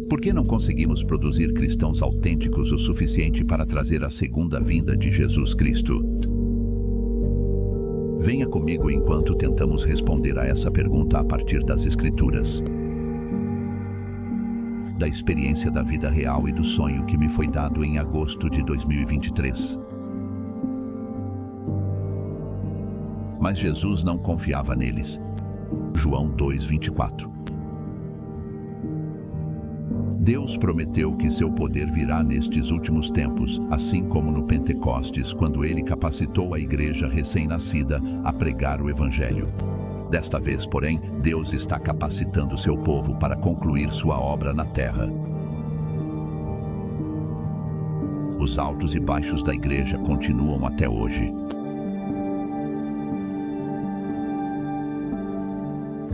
Por que não conseguimos produzir cristãos autênticos o suficiente para trazer a segunda vinda de Jesus Cristo? Venha comigo enquanto tentamos responder a essa pergunta a partir das Escrituras, da experiência da vida real e do sonho que me foi dado em agosto de 2023. Mas Jesus não confiava neles. João 2:24. Deus prometeu que seu poder virá nestes últimos tempos, assim como no Pentecostes, quando ele capacitou a igreja recém-nascida a pregar o Evangelho. Desta vez, porém, Deus está capacitando seu povo para concluir sua obra na terra. Os altos e baixos da igreja continuam até hoje.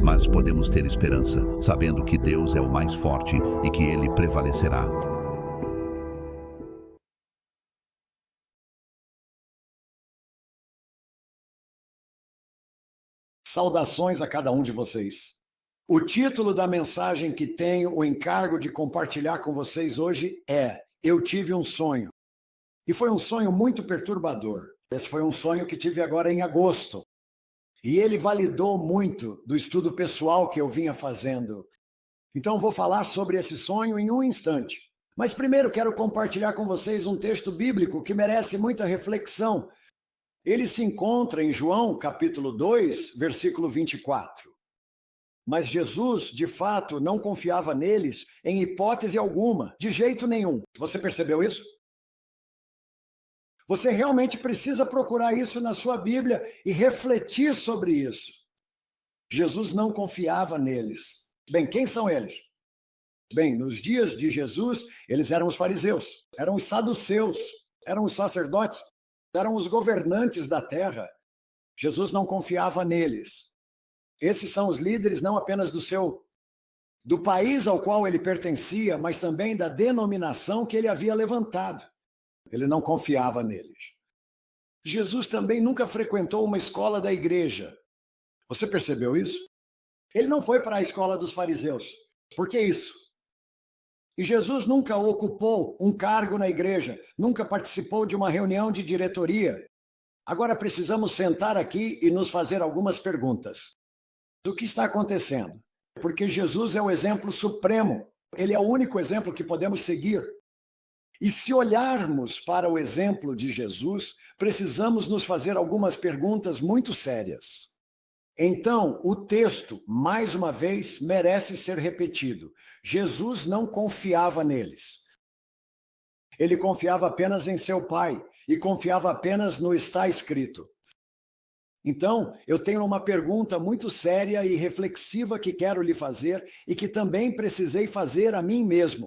Mas podemos ter esperança, sabendo que Deus é o mais forte e que Ele prevalecerá. Saudações a cada um de vocês. O título da mensagem que tenho o encargo de compartilhar com vocês hoje é Eu tive um sonho. E foi um sonho muito perturbador. Esse foi um sonho que tive agora em agosto. E ele validou muito do estudo pessoal que eu vinha fazendo. Então vou falar sobre esse sonho em um instante. Mas primeiro quero compartilhar com vocês um texto bíblico que merece muita reflexão. Ele se encontra em João, capítulo 2, versículo 24. Mas Jesus, de fato, não confiava neles em hipótese alguma, de jeito nenhum. Você percebeu isso? Você realmente precisa procurar isso na sua Bíblia e refletir sobre isso. Jesus não confiava neles. Bem, quem são eles? Bem, nos dias de Jesus, eles eram os fariseus, eram os saduceus, eram os sacerdotes, eram os governantes da terra. Jesus não confiava neles. Esses são os líderes não apenas do país ao qual ele pertencia, mas também da denominação que ele havia levantado. Ele não confiava neles. Jesus também nunca frequentou uma escola da igreja. Você percebeu isso? Ele não foi para a escola dos fariseus. Por que isso? E Jesus nunca ocupou um cargo na igreja, nunca participou de uma reunião de diretoria. Agora precisamos sentar aqui e nos fazer algumas perguntas. Do que está acontecendo? Porque Jesus é o exemplo supremo. Ele é o único exemplo que podemos seguir. E se olharmos para o exemplo de Jesus, precisamos nos fazer algumas perguntas muito sérias. Então, o texto, mais uma vez, merece ser repetido. Jesus não confiava neles. Ele confiava apenas em seu Pai e confiava apenas no está escrito. Então, eu tenho uma pergunta muito séria e reflexiva que quero lhe fazer e que também precisei fazer a mim mesmo.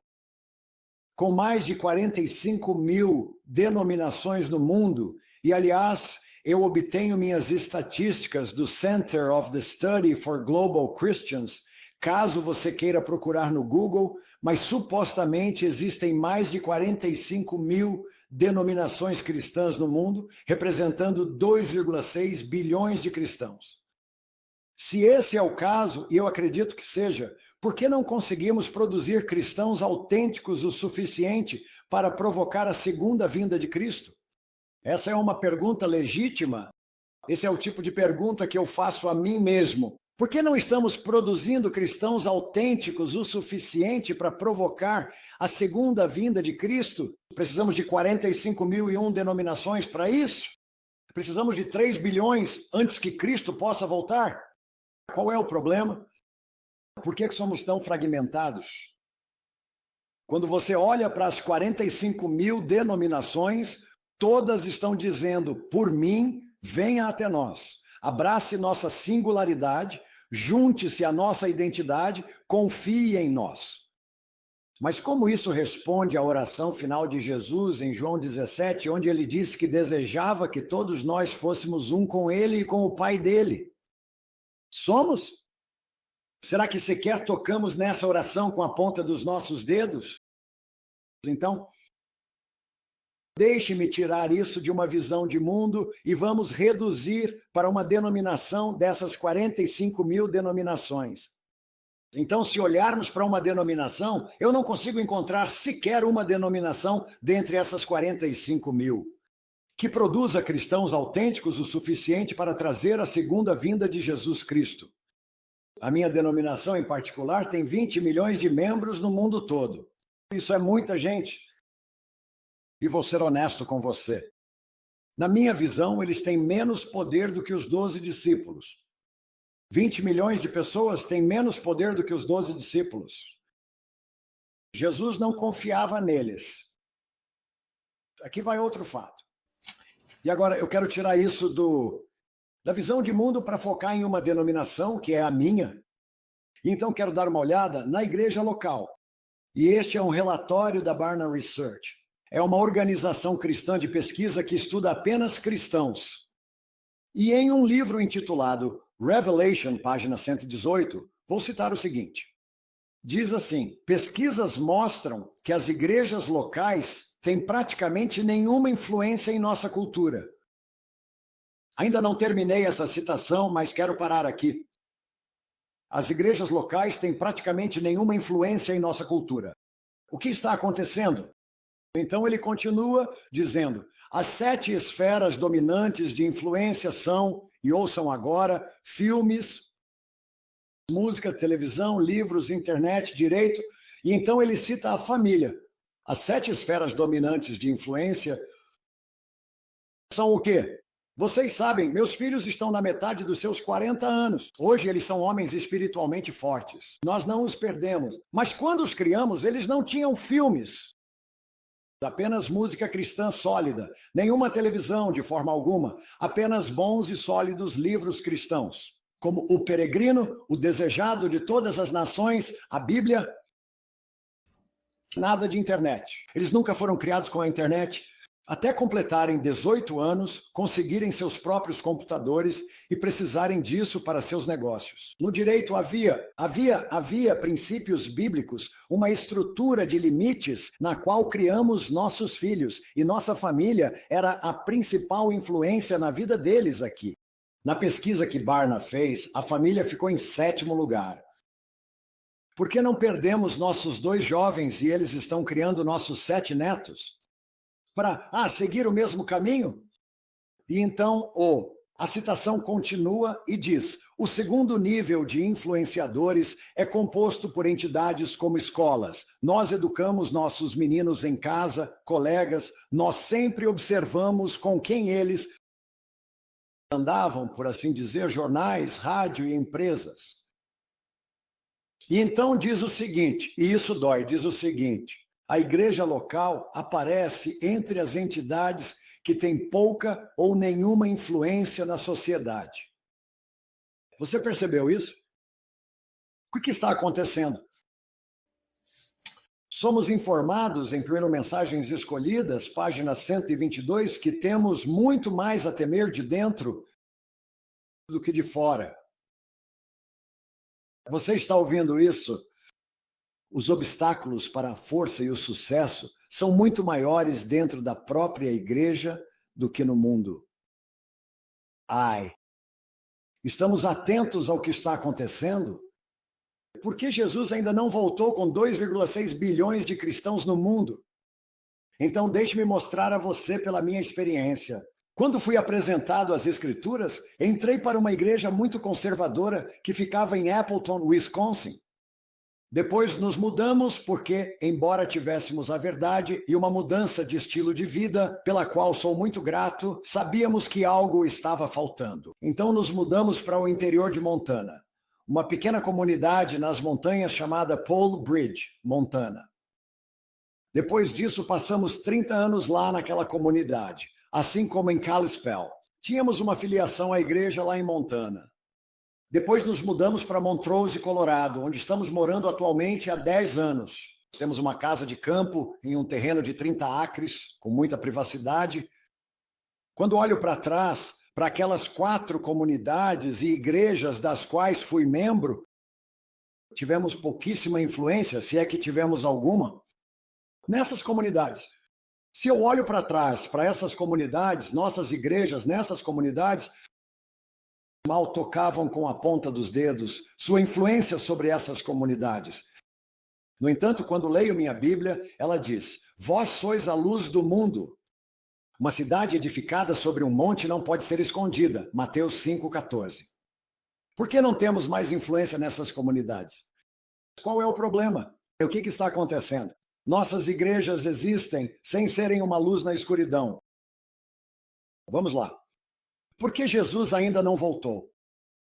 Com mais de 45 mil denominações no mundo, e aliás, eu obtenho minhas estatísticas do Center of the Study for Global Christians, caso você queira procurar no Google, mas supostamente existem mais de 45 mil denominações cristãs no mundo, representando 2,6 bilhões de cristãos. Se esse é o caso, e eu acredito que seja, por que não conseguimos produzir cristãos autênticos o suficiente para provocar a segunda vinda de Cristo? Essa é uma pergunta legítima. Esse é o tipo de pergunta que eu faço a mim mesmo. Por que não estamos produzindo cristãos autênticos o suficiente para provocar a segunda vinda de Cristo? Precisamos de 45.001 denominações para isso? Precisamos de 3 bilhões antes que Cristo possa voltar? Qual é o problema? Por que somos tão fragmentados? Quando você olha para as 45 mil denominações, todas estão dizendo, por mim, venha até nós. Abrace nossa singularidade, junte-se à nossa identidade, confie em nós. Mas como isso responde à oração final de Jesus em João 17, onde ele disse que desejava que todos nós fôssemos um com ele e com o Pai dele? Somos? Será que sequer tocamos nessa oração com a ponta dos nossos dedos? Então, deixe-me tirar isso de uma visão de mundo e vamos reduzir para uma denominação dessas 45 mil denominações. Então, se olharmos para uma denominação, eu não consigo encontrar sequer uma denominação dentre essas 45 mil que produza cristãos autênticos o suficiente para trazer a segunda vinda de Jesus Cristo. A minha denominação, em particular, tem 20 milhões de membros no mundo todo. Isso é muita gente. E vou ser honesto com você. Na minha visão, eles têm menos poder do que os 12 discípulos. 20 milhões de pessoas têm menos poder do que os 12 discípulos. Jesus não confiava neles. Aqui vai outro fato. E agora eu quero tirar isso da visão de mundo para focar em uma denominação, que é a minha. Então quero dar uma olhada na igreja local. E este é um relatório da Barna Research. É uma organização cristã de pesquisa que estuda apenas cristãos. E em um livro intitulado Revelation, página 118, vou citar o seguinte. Diz assim: pesquisas mostram que as igrejas locais têm praticamente nenhuma influência em nossa cultura. Ainda não terminei essa citação, mas quero parar aqui. As igrejas locais têm praticamente nenhuma influência em nossa cultura. O que está acontecendo? Então ele continua dizendo: as 7 esferas dominantes de influência são, e ouçam agora, filmes, música, televisão, livros, internet, direito, e então ele cita a família. As 7 esferas dominantes de influência são o quê? Vocês sabem, meus filhos estão na metade dos seus 40 anos. Hoje eles são homens espiritualmente fortes. Nós não os perdemos. Mas quando os criamos, eles não tinham filmes. Apenas música cristã sólida. Nenhuma televisão de forma alguma. Apenas bons e sólidos livros cristãos. Como O Peregrino, O Desejado de Todas as Nações, a Bíblia. Nada de internet. Eles nunca foram criados com a internet. Até completarem 18 anos, conseguirem seus próprios computadores e precisarem disso para seus negócios. No direito havia princípios bíblicos, uma estrutura de limites na qual criamos nossos filhos, e nossa família era a principal influência na vida deles aqui. Na pesquisa que Barna fez, a família ficou em 7º lugar. Por que não perdemos nossos 2 jovens e eles estão criando nossos 7 netos? Para seguir o mesmo caminho? E então, a citação continua e diz: o segundo nível de influenciadores é composto por entidades como escolas. Nós educamos nossos meninos em casa, colegas, nós sempre observamos com quem eles andavam, por assim dizer, jornais, rádio e empresas. E então diz o seguinte, e isso dói, diz o seguinte: a igreja local aparece entre as entidades que têm pouca ou nenhuma influência na sociedade. Você percebeu isso? O que está acontecendo? Somos informados em 1 Mensagens Escolhidas, página 122, que temos muito mais a temer de dentro do que de fora. Você está ouvindo isso? Os obstáculos para a força e o sucesso são muito maiores dentro da própria igreja do que no mundo. Estamos atentos ao que está acontecendo? Por que Jesus ainda não voltou com 2,6 bilhões de cristãos no mundo? Então deixe-me mostrar a você pela minha experiência. Quando fui apresentado às Escrituras, entrei para uma igreja muito conservadora que ficava em Appleton, Wisconsin. Depois nos mudamos porque, embora tivéssemos a verdade e uma mudança de estilo de vida, pela qual sou muito grato, sabíamos que algo estava faltando. Então nos mudamos para o interior de Montana, uma pequena comunidade nas montanhas chamada Pole Bridge, Montana. Depois disso, passamos 30 anos lá naquela comunidade, assim como em Kalispell. Tínhamos uma filiação à igreja lá em Montana. Depois nos mudamos para Montrose, Colorado, onde estamos morando atualmente há 10 anos. Temos uma casa de campo em um terreno de 30 acres, com muita privacidade. Quando olho para trás, para aquelas 4 comunidades e igrejas das quais fui membro, tivemos pouquíssima influência, se é que tivemos alguma, nessas comunidades. Se eu olho para trás, para essas comunidades, nossas igrejas nessas comunidades, mal tocavam com a ponta dos dedos sua influência sobre essas comunidades. No entanto, quando leio minha Bíblia, ela diz: vós sois a luz do mundo. Uma cidade edificada sobre um monte não pode ser escondida. Mateus 5,14. Por que não temos mais influência nessas comunidades? Qual é o problema? O que está acontecendo? Nossas igrejas existem sem serem uma luz na escuridão. Vamos lá. Por que Jesus ainda não voltou?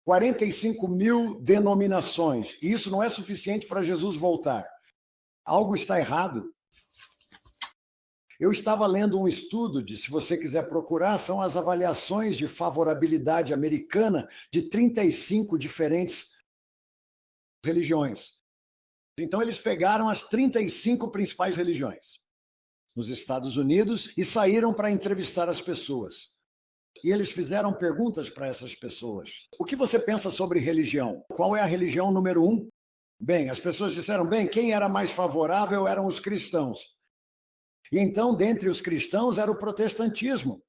45 mil denominações. E isso não é suficiente para Jesus voltar. Algo está errado. Eu estava lendo um estudo se você quiser procurar, são as avaliações de favorabilidade americana de 35 diferentes religiões. Então, eles pegaram as 35 principais religiões nos Estados Unidos e saíram para entrevistar as pessoas. E eles fizeram perguntas para essas pessoas. O que você pensa sobre religião? Qual é a religião número 1? Bem, as pessoas disseram, quem era mais favorável eram os cristãos. E então, dentre os cristãos, era o protestantismo.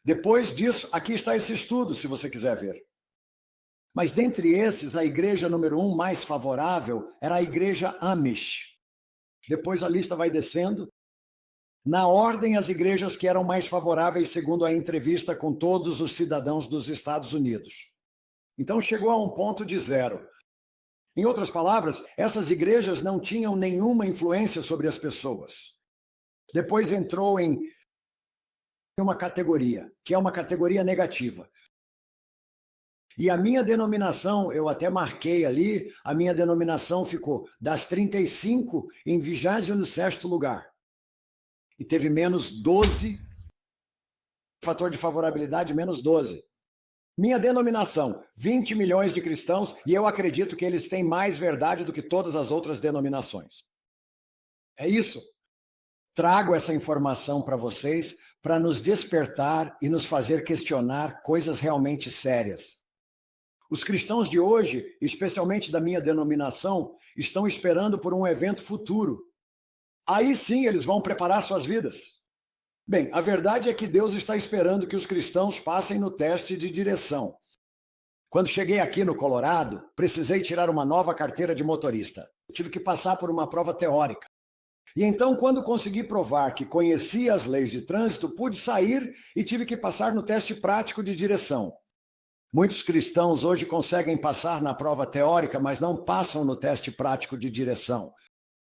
Depois disso, aqui está esse estudo, se você quiser ver. Mas dentre esses, a igreja número 1 mais favorável era a igreja Amish. Depois a lista vai descendo. Na ordem, as igrejas que eram mais favoráveis, segundo a entrevista com todos os cidadãos dos Estados Unidos. Então chegou a um ponto de 0. Em outras palavras, essas igrejas não tinham nenhuma influência sobre as pessoas. Depois entrou em uma categoria, que é uma categoria negativa. E a minha denominação, eu até marquei ali, a minha denominação ficou das 35 em 26º lugar. E teve menos 12, fator de favorabilidade menos 12. Minha denominação, 20 milhões de cristãos, e eu acredito que eles têm mais verdade do que todas as outras denominações. É isso. Trago essa informação para vocês, para nos despertar e nos fazer questionar coisas realmente sérias. Os cristãos de hoje, especialmente da minha denominação, estão esperando por um evento futuro. Aí sim eles vão preparar suas vidas. Bem, a verdade é que Deus está esperando que os cristãos passem no teste de direção. Quando cheguei aqui no Colorado, precisei tirar uma nova carteira de motorista. Tive que passar por uma prova teórica. E então, quando consegui provar que conhecia as leis de trânsito, pude sair e tive que passar no teste prático de direção. Muitos cristãos hoje conseguem passar na prova teórica, mas não passam no teste prático de direção.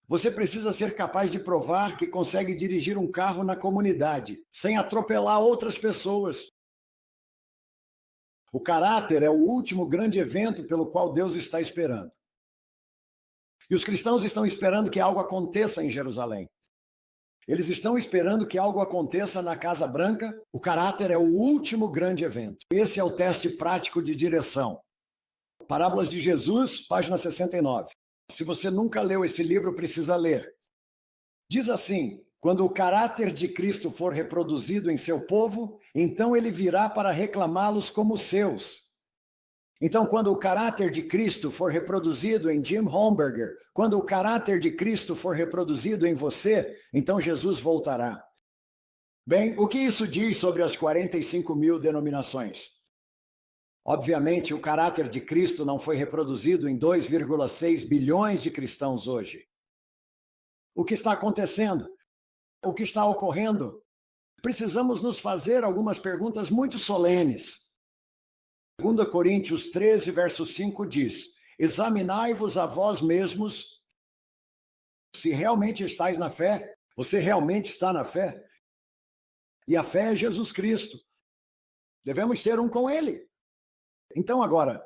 Você precisa ser capaz de provar que consegue dirigir um carro na comunidade, sem atropelar outras pessoas. O caráter é o último grande evento pelo qual Deus está esperando. E os cristãos estão esperando que algo aconteça em Jerusalém. Eles estão esperando que algo aconteça na Casa Branca. O caráter é o último grande evento. Esse é o teste prático de direção. Parábolas de Jesus, página 69. Se você nunca leu esse livro, precisa ler. Diz assim: quando o caráter de Cristo for reproduzido em seu povo, então ele virá para reclamá-los como seus. Então, quando o caráter de Cristo for reproduzido em Jim Holmberger, quando o caráter de Cristo for reproduzido em você, então Jesus voltará. Bem, o que isso diz sobre as 45 mil denominações? Obviamente, o caráter de Cristo não foi reproduzido em 2,6 bilhões de cristãos hoje. O que está acontecendo? O que está ocorrendo? Precisamos nos fazer algumas perguntas muito solenes. 2 Coríntios 13, verso 5 diz: examinai-vos a vós mesmos se realmente estáis na fé. Você realmente está na fé? E a fé é Jesus Cristo. Devemos ser um com Ele. Então agora,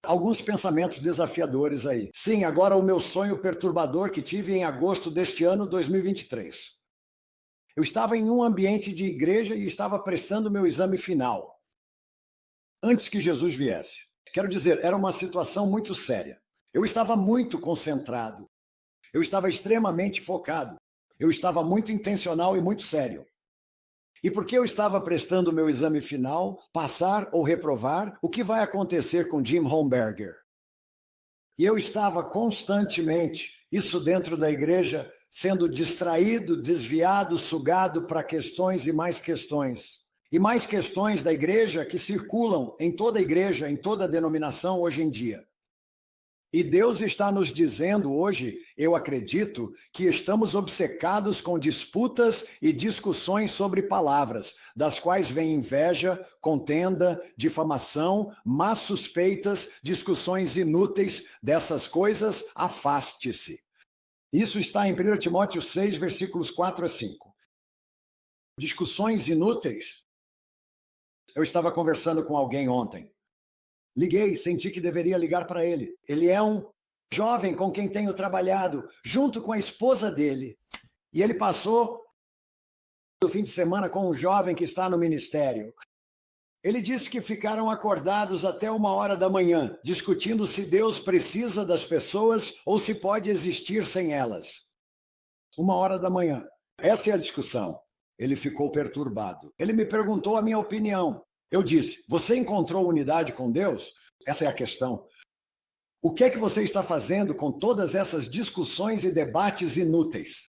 alguns pensamentos desafiadores aí. Sim, agora o meu sonho perturbador que tive em agosto deste ano, 2023. Eu estava em um ambiente de igreja e estava prestando meu exame final, antes que Jesus viesse. Quero dizer, era uma situação muito séria. Eu estava muito concentrado. Eu estava extremamente focado. Eu estava muito intencional e muito sério. E porque eu estava prestando o meu exame final, passar ou reprovar, o que vai acontecer com Jim Holmberger? E eu estava constantemente, isso dentro da igreja, sendo distraído, desviado, sugado para questões e mais questões. e mais questões da igreja que circulam em toda a igreja, em toda a denominação hoje em dia. E Deus está nos dizendo hoje, eu acredito, que estamos obcecados com disputas e discussões sobre palavras, das quais vem inveja, contenda, difamação, más suspeitas, discussões inúteis. Dessas coisas, afaste-se. Isso está em 1 Timóteo 6, versículos 4 a 5. Discussões inúteis. Eu estava conversando com alguém ontem. Liguei, senti que deveria ligar para ele. Ele é um jovem com quem tenho trabalhado, junto com a esposa dele. E ele passou o fim de semana com um jovem que está no ministério. Ele disse que ficaram acordados até 1h da manhã, discutindo se Deus precisa das pessoas ou se pode existir sem elas. 1h da manhã. Essa é a discussão. Ele ficou perturbado. Ele me perguntou a minha opinião. Eu disse, você encontrou unidade com Deus? Essa é a questão. O que é que você está fazendo com todas essas discussões e debates inúteis?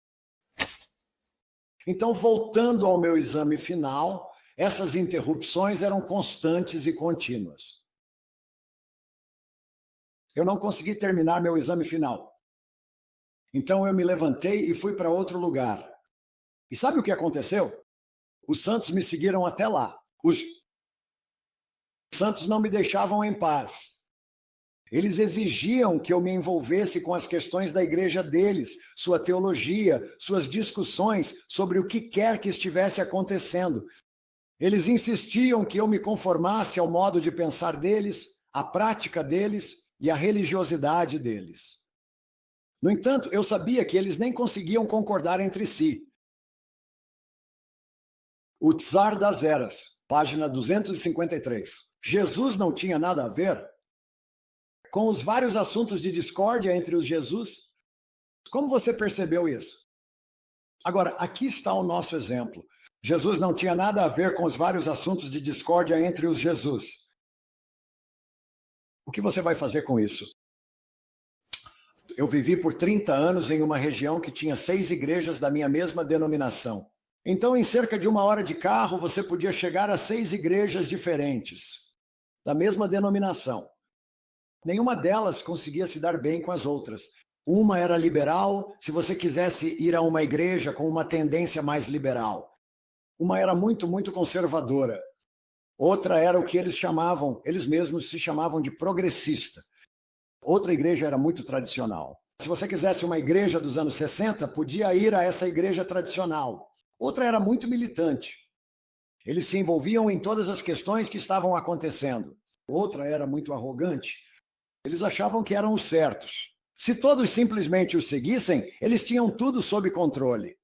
Então, voltando ao meu exame final, essas interrupções eram constantes e contínuas. Eu não consegui terminar meu exame final. Então, eu me levantei e fui para outro lugar. E sabe o que aconteceu? Os santos me seguiram até lá. Os santos não me deixavam em paz. Eles exigiam que eu me envolvesse com as questões da igreja deles, sua teologia, suas discussões sobre o que quer que estivesse acontecendo. Eles insistiam que eu me conformasse ao modo de pensar deles, à prática deles e à religiosidade deles. No entanto, eu sabia que eles nem conseguiam concordar entre si. O Tsar das Eras, página 253. Jesus não tinha nada a ver com os vários assuntos de discórdia entre os Jesus? Como você percebeu isso? Agora, aqui está o nosso exemplo. Jesus não tinha nada a ver com os vários assuntos de discórdia entre os Jesus. O que você vai fazer com isso? Eu vivi por 30 anos em uma região que tinha 6 igrejas da minha mesma denominação. Então, em cerca de 1h de carro, você podia chegar a 6 igrejas diferentes, da mesma denominação. Nenhuma delas conseguia se dar bem com as outras. Uma era liberal, se você quisesse ir a uma igreja com uma tendência mais liberal. Uma era muito, muito conservadora. Outra era o que eles mesmos se chamavam de progressista. Outra igreja era muito tradicional. Se você quisesse uma igreja dos anos 60, podia ir a essa igreja tradicional. Outra era muito militante. Eles se envolviam em todas as questões que estavam acontecendo. Outra era muito arrogante. Eles achavam que eram os certos. Se todos simplesmente os seguissem, eles tinham tudo sob controle.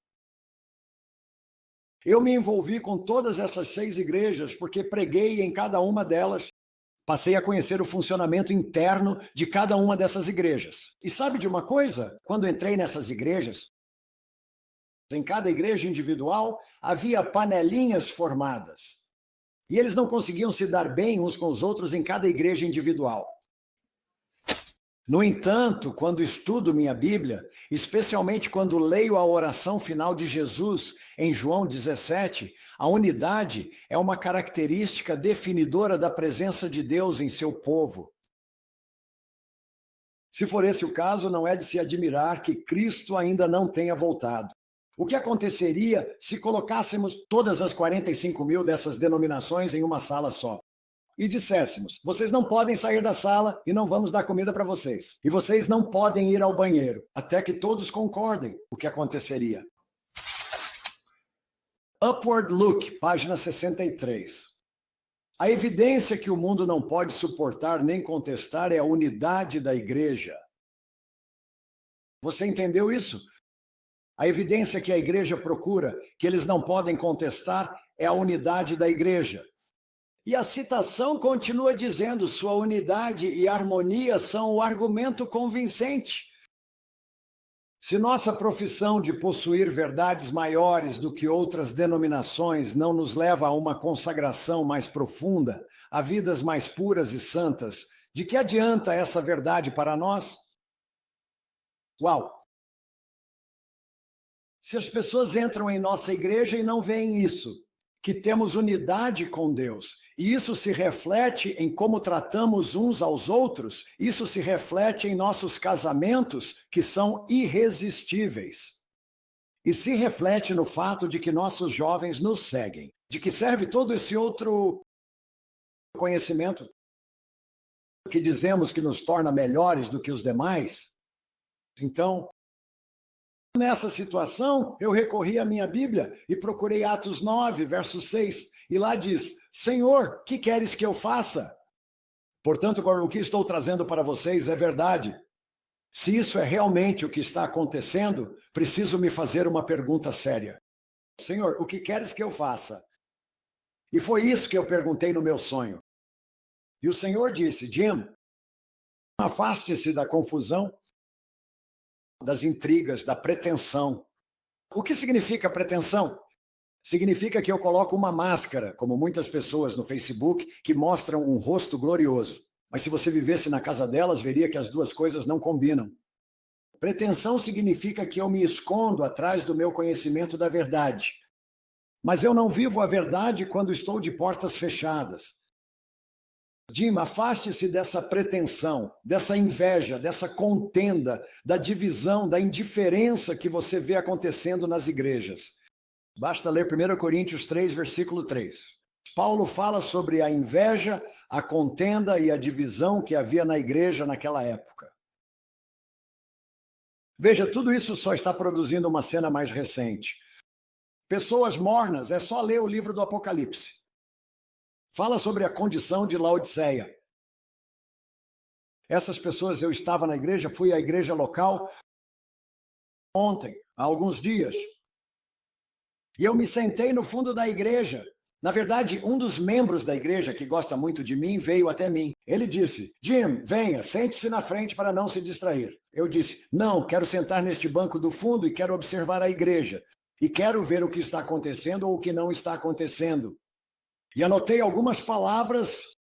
Eu me envolvi com todas essas 6 igrejas porque preguei em cada uma delas. Passei a conhecer o funcionamento interno de cada uma dessas igrejas. E sabe de uma coisa? Quando entrei nessas igrejas, em cada igreja individual, havia panelinhas formadas. E eles não conseguiam se dar bem uns com os outros em cada igreja individual. No entanto, quando estudo minha Bíblia, especialmente quando leio a oração final de Jesus em João 17, a unidade é uma característica definidora da presença de Deus em seu povo. Se for esse o caso, não é de se admirar que Cristo ainda não tenha voltado. O que aconteceria se colocássemos todas as 45 mil dessas denominações em uma sala só? E disséssemos, vocês não podem sair da sala e não vamos dar comida para vocês. E vocês não podem ir ao banheiro, até que todos concordem. O que aconteceria? Upward Look, página 63. A evidência que o mundo não pode suportar nem contestar é a unidade da igreja. Você entendeu isso? A evidência que a igreja procura, que eles não podem contestar, é a unidade da igreja. E a citação continua dizendo, sua unidade e harmonia são o argumento convincente. Se nossa profissão de possuir verdades maiores do que outras denominações não nos leva a uma consagração mais profunda, a vidas mais puras e santas, de que adianta essa verdade para nós? Uau! Se as pessoas entram em nossa igreja e não veem isso, que temos unidade com Deus. E isso se reflete em como tratamos uns aos outros, isso se reflete em nossos casamentos, que são irresistíveis. E se reflete no fato de que nossos jovens nos seguem. De que serve todo esse outro conhecimento que dizemos que nos torna melhores do que os demais? Então, nessa situação, eu recorri à minha Bíblia e procurei Atos 9, verso 6, e lá diz: Senhor, que queres que eu faça? Portanto, o que estou trazendo para vocês é verdade. Se isso é realmente o que está acontecendo, preciso me fazer uma pergunta séria. Senhor, o que queres que eu faça? E foi isso que eu perguntei no meu sonho. E o Senhor disse: Jim, afaste-se da confusão, das intrigas, da pretensão. O que significa pretensão? Significa que eu coloco uma máscara, como muitas pessoas no Facebook, que mostram um rosto glorioso. Mas se você vivesse na casa delas, veria que as duas coisas não combinam. Pretensão significa que eu me escondo atrás do meu conhecimento da verdade. Mas eu não vivo a verdade quando estou de portas fechadas. Jim, afaste-se dessa pretensão, dessa inveja, dessa contenda, da divisão, da indiferença que você vê acontecendo nas igrejas. Basta ler 1 Coríntios 3, versículo 3. Paulo fala sobre a inveja, a contenda e a divisão que havia na igreja naquela época. Veja, tudo isso só está produzindo uma cena mais recente. Pessoas mornas, é só ler o livro do Apocalipse. Fala sobre a condição de Laodiceia. Essas pessoas, eu estava na igreja, fui à igreja local ontem, há alguns dias. E eu me sentei no fundo da igreja. Na verdade, um dos membros da igreja, que gosta muito de mim, veio até mim. Ele disse: Jim, venha, sente-se na frente para não se distrair. Eu disse: não, quero sentar neste banco do fundo e quero observar a igreja. E quero ver o que está acontecendo ou o que não está acontecendo. E anotei algumas palavras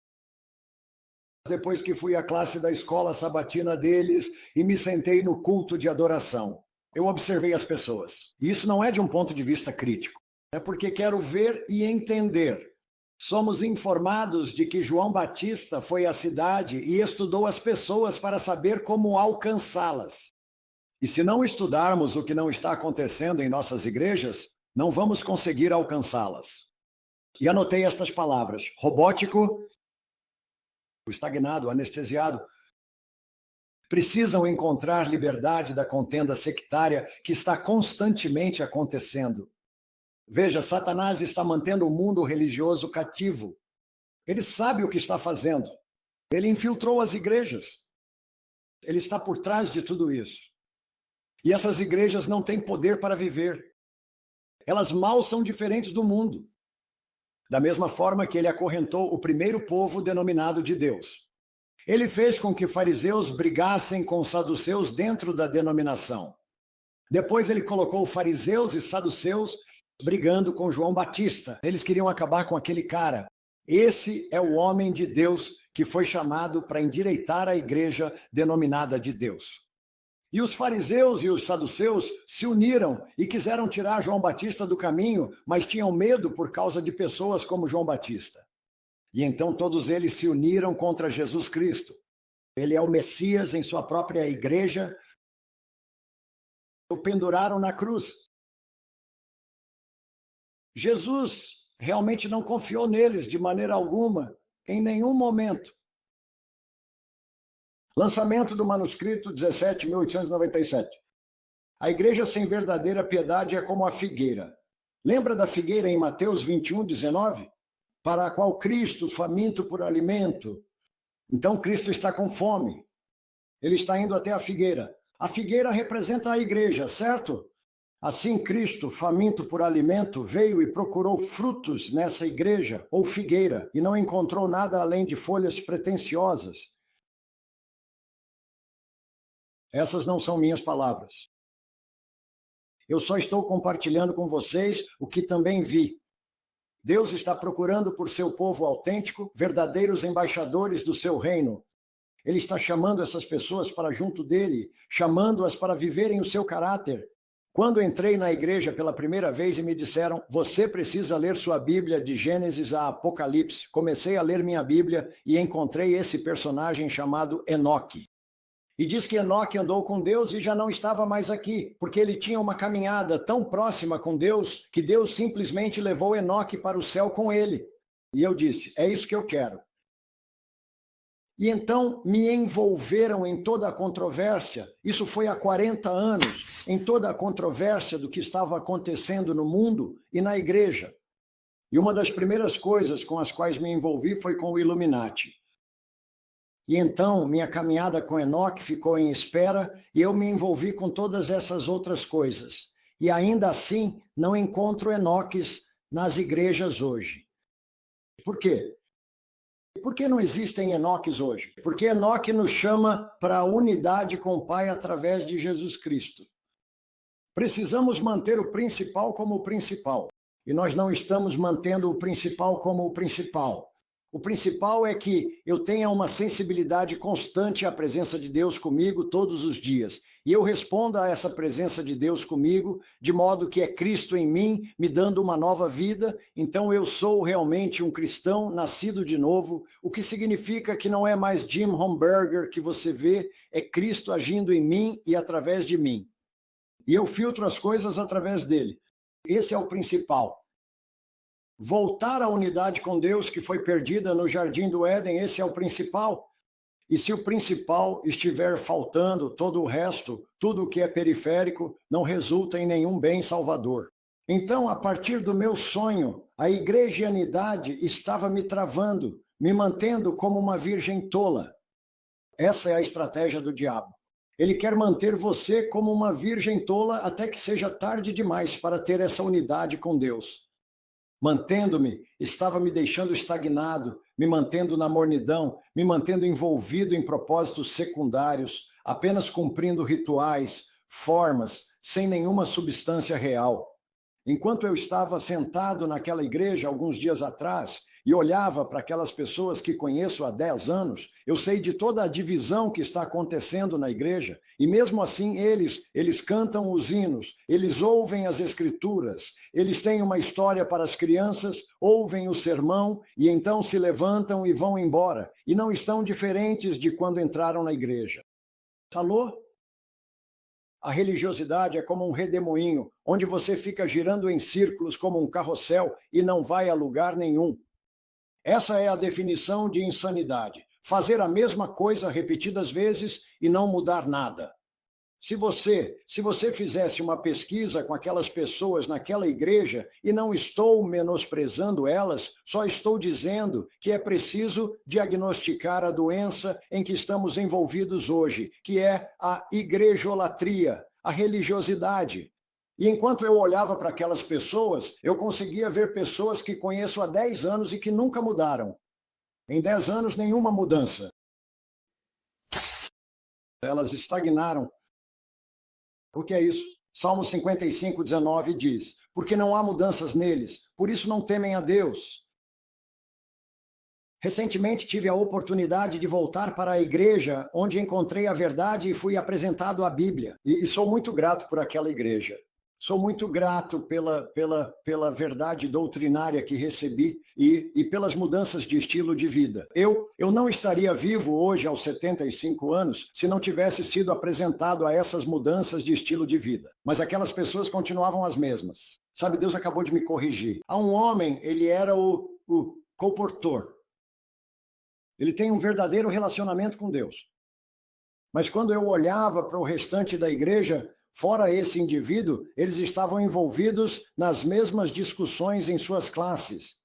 depois que fui à classe da escola sabatina deles e me sentei no culto de adoração. Eu observei as pessoas. E isso não é de um ponto de vista crítico. É porque quero ver e entender. Somos informados de que João Batista foi à cidade e estudou as pessoas para saber como alcançá-las. E se não estudarmos o que não está acontecendo em nossas igrejas, não vamos conseguir alcançá-las. E anotei estas palavras: robótico, estagnado, anestesiado. Precisam encontrar liberdade da contenda sectária que está constantemente acontecendo. Veja, Satanás está mantendo o mundo religioso cativo. Ele sabe o que está fazendo. Ele infiltrou as igrejas. Ele está por trás de tudo isso. E essas igrejas não têm poder para viver. Elas mal são diferentes do mundo. Da mesma forma que ele acorrentou o primeiro povo denominado de Deus. Ele fez com que fariseus brigassem com saduceus dentro da denominação. Depois ele colocou fariseus e saduceus brigando com João Batista. Eles queriam acabar com aquele cara. Esse é o homem de Deus que foi chamado para endireitar a igreja denominada de Deus. E os fariseus e os saduceus se uniram e quiseram tirar João Batista do caminho, mas tinham medo por causa de pessoas como João Batista. E então todos eles se uniram contra Jesus Cristo. Ele é o Messias em sua própria igreja. O penduraram na cruz. Jesus realmente não confiou neles de maneira alguma, em nenhum momento. Lançamento do manuscrito 17.897. A igreja sem verdadeira piedade é como a figueira. Lembra da figueira em Mateus 21:19? Para a qual Cristo, faminto por alimento. Então Cristo está com fome. Ele está indo até a figueira. A figueira representa a igreja, certo? Assim Cristo, faminto por alimento, veio e procurou frutos nessa igreja, ou figueira, e não encontrou nada além de folhas pretensiosas. Essas não são minhas palavras. Eu só estou compartilhando com vocês o que também vi. Deus está procurando por seu povo autêntico, verdadeiros embaixadores do seu reino. Ele está chamando essas pessoas para junto dele, chamando-as para viverem o seu caráter. Quando entrei na igreja pela primeira vez e me disseram, você precisa ler sua Bíblia de Gênesis a Apocalipse, comecei a ler minha Bíblia e encontrei esse personagem chamado Enoque. E diz que Enoque andou com Deus e já não estava mais aqui, porque ele tinha uma caminhada tão próxima com Deus que Deus simplesmente levou Enoque para o céu com ele. E eu disse, é isso que eu quero. E então me envolveram em toda a controvérsia, isso foi há 40 anos, em toda a controvérsia do que estava acontecendo no mundo e na igreja. E uma das primeiras coisas com as quais me envolvi foi com o Illuminati. E então minha caminhada com Enoque ficou em espera e eu me envolvi com todas essas outras coisas. E ainda assim não encontro Enoques nas igrejas hoje. Por quê? Por que não existem Enoques hoje? Porque Enoque nos chama para a unidade com o Pai através de Jesus Cristo. Precisamos manter o principal como o principal. E nós não estamos mantendo o principal como o principal. O principal é que eu tenha uma sensibilidade constante à presença de Deus comigo todos os dias. E eu responda a essa presença de Deus comigo, de modo que é Cristo em mim, me dando uma nova vida. Então eu sou realmente um cristão nascido de novo, o que significa que não é mais Jim Homberger que você vê, é Cristo agindo em mim e através de mim. E eu filtro as coisas através dele. Esse é o principal. Voltar à unidade com Deus que foi perdida no Jardim do Éden, esse é o principal. E se o principal estiver faltando, todo o resto, tudo o que é periférico, não resulta em nenhum bem salvador. Então, a partir do meu sonho, a igrejianidade estava me travando, me mantendo como uma virgem tola. Essa é a estratégia do diabo. Ele quer manter você como uma virgem tola até que seja tarde demais para ter essa unidade com Deus. Mantendo-me, estava me deixando estagnado, me mantendo na mornidão, me mantendo envolvido em propósitos secundários, apenas cumprindo rituais, formas, sem nenhuma substância real. Enquanto eu estava sentado naquela igreja alguns dias atrás e olhava para aquelas pessoas que conheço há 10 anos, eu sei de toda a divisão que está acontecendo na igreja, e mesmo assim eles cantam os hinos, eles ouvem as escrituras, eles têm uma história para as crianças, ouvem o sermão e então se levantam e vão embora, e não estão diferentes de quando entraram na igreja. Alô? A religiosidade é como um redemoinho, onde você fica girando em círculos como um carrossel e não vai a lugar nenhum. Essa é a definição de insanidade. Fazer a mesma coisa repetidas vezes e não mudar nada. Se você fizesse uma pesquisa com aquelas pessoas naquela igreja, e não estou menosprezando elas, só estou dizendo que é preciso diagnosticar a doença em que estamos envolvidos hoje, que é a igrejolatria, a religiosidade. E enquanto eu olhava para aquelas pessoas, eu conseguia ver pessoas que conheço há 10 anos e que nunca mudaram. Em 10 anos, nenhuma mudança. Elas estagnaram. O que é isso? Salmo 55, 19 diz, porque não há mudanças neles, por isso não temem a Deus. Recentemente tive a oportunidade de voltar para a igreja, onde encontrei a verdade e fui apresentado à Bíblia. E sou muito grato por aquela igreja. Sou muito grato pela verdade doutrinária que recebi e pelas mudanças de estilo de vida. Eu não estaria vivo hoje aos 75 anos se não tivesse sido apresentado a essas mudanças de estilo de vida. Mas aquelas pessoas continuavam as mesmas. Sabe, Deus acabou de me corrigir. Há um homem, ele era o colportor. Ele tem um verdadeiro relacionamento com Deus. Mas quando eu olhava para o restante da igreja, fora esse indivíduo, eles estavam envolvidos nas mesmas discussões em suas classes.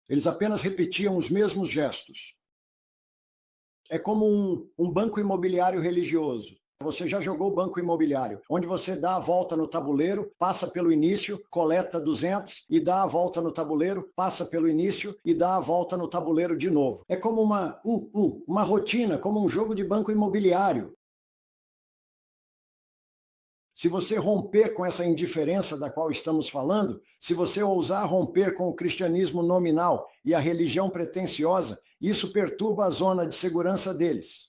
Eles apenas repetiam os mesmos gestos. É como um banco imobiliário religioso. Você já jogou banco imobiliário, onde você dá a volta no tabuleiro, passa pelo início, coleta 200 e dá a volta no tabuleiro, passa pelo início e dá a volta no tabuleiro de novo. É como uma rotina, como um jogo de banco imobiliário. Se você romper com essa indiferença da qual estamos falando, se você ousar romper com o cristianismo nominal e a religião pretensiosa, isso perturba a zona de segurança deles.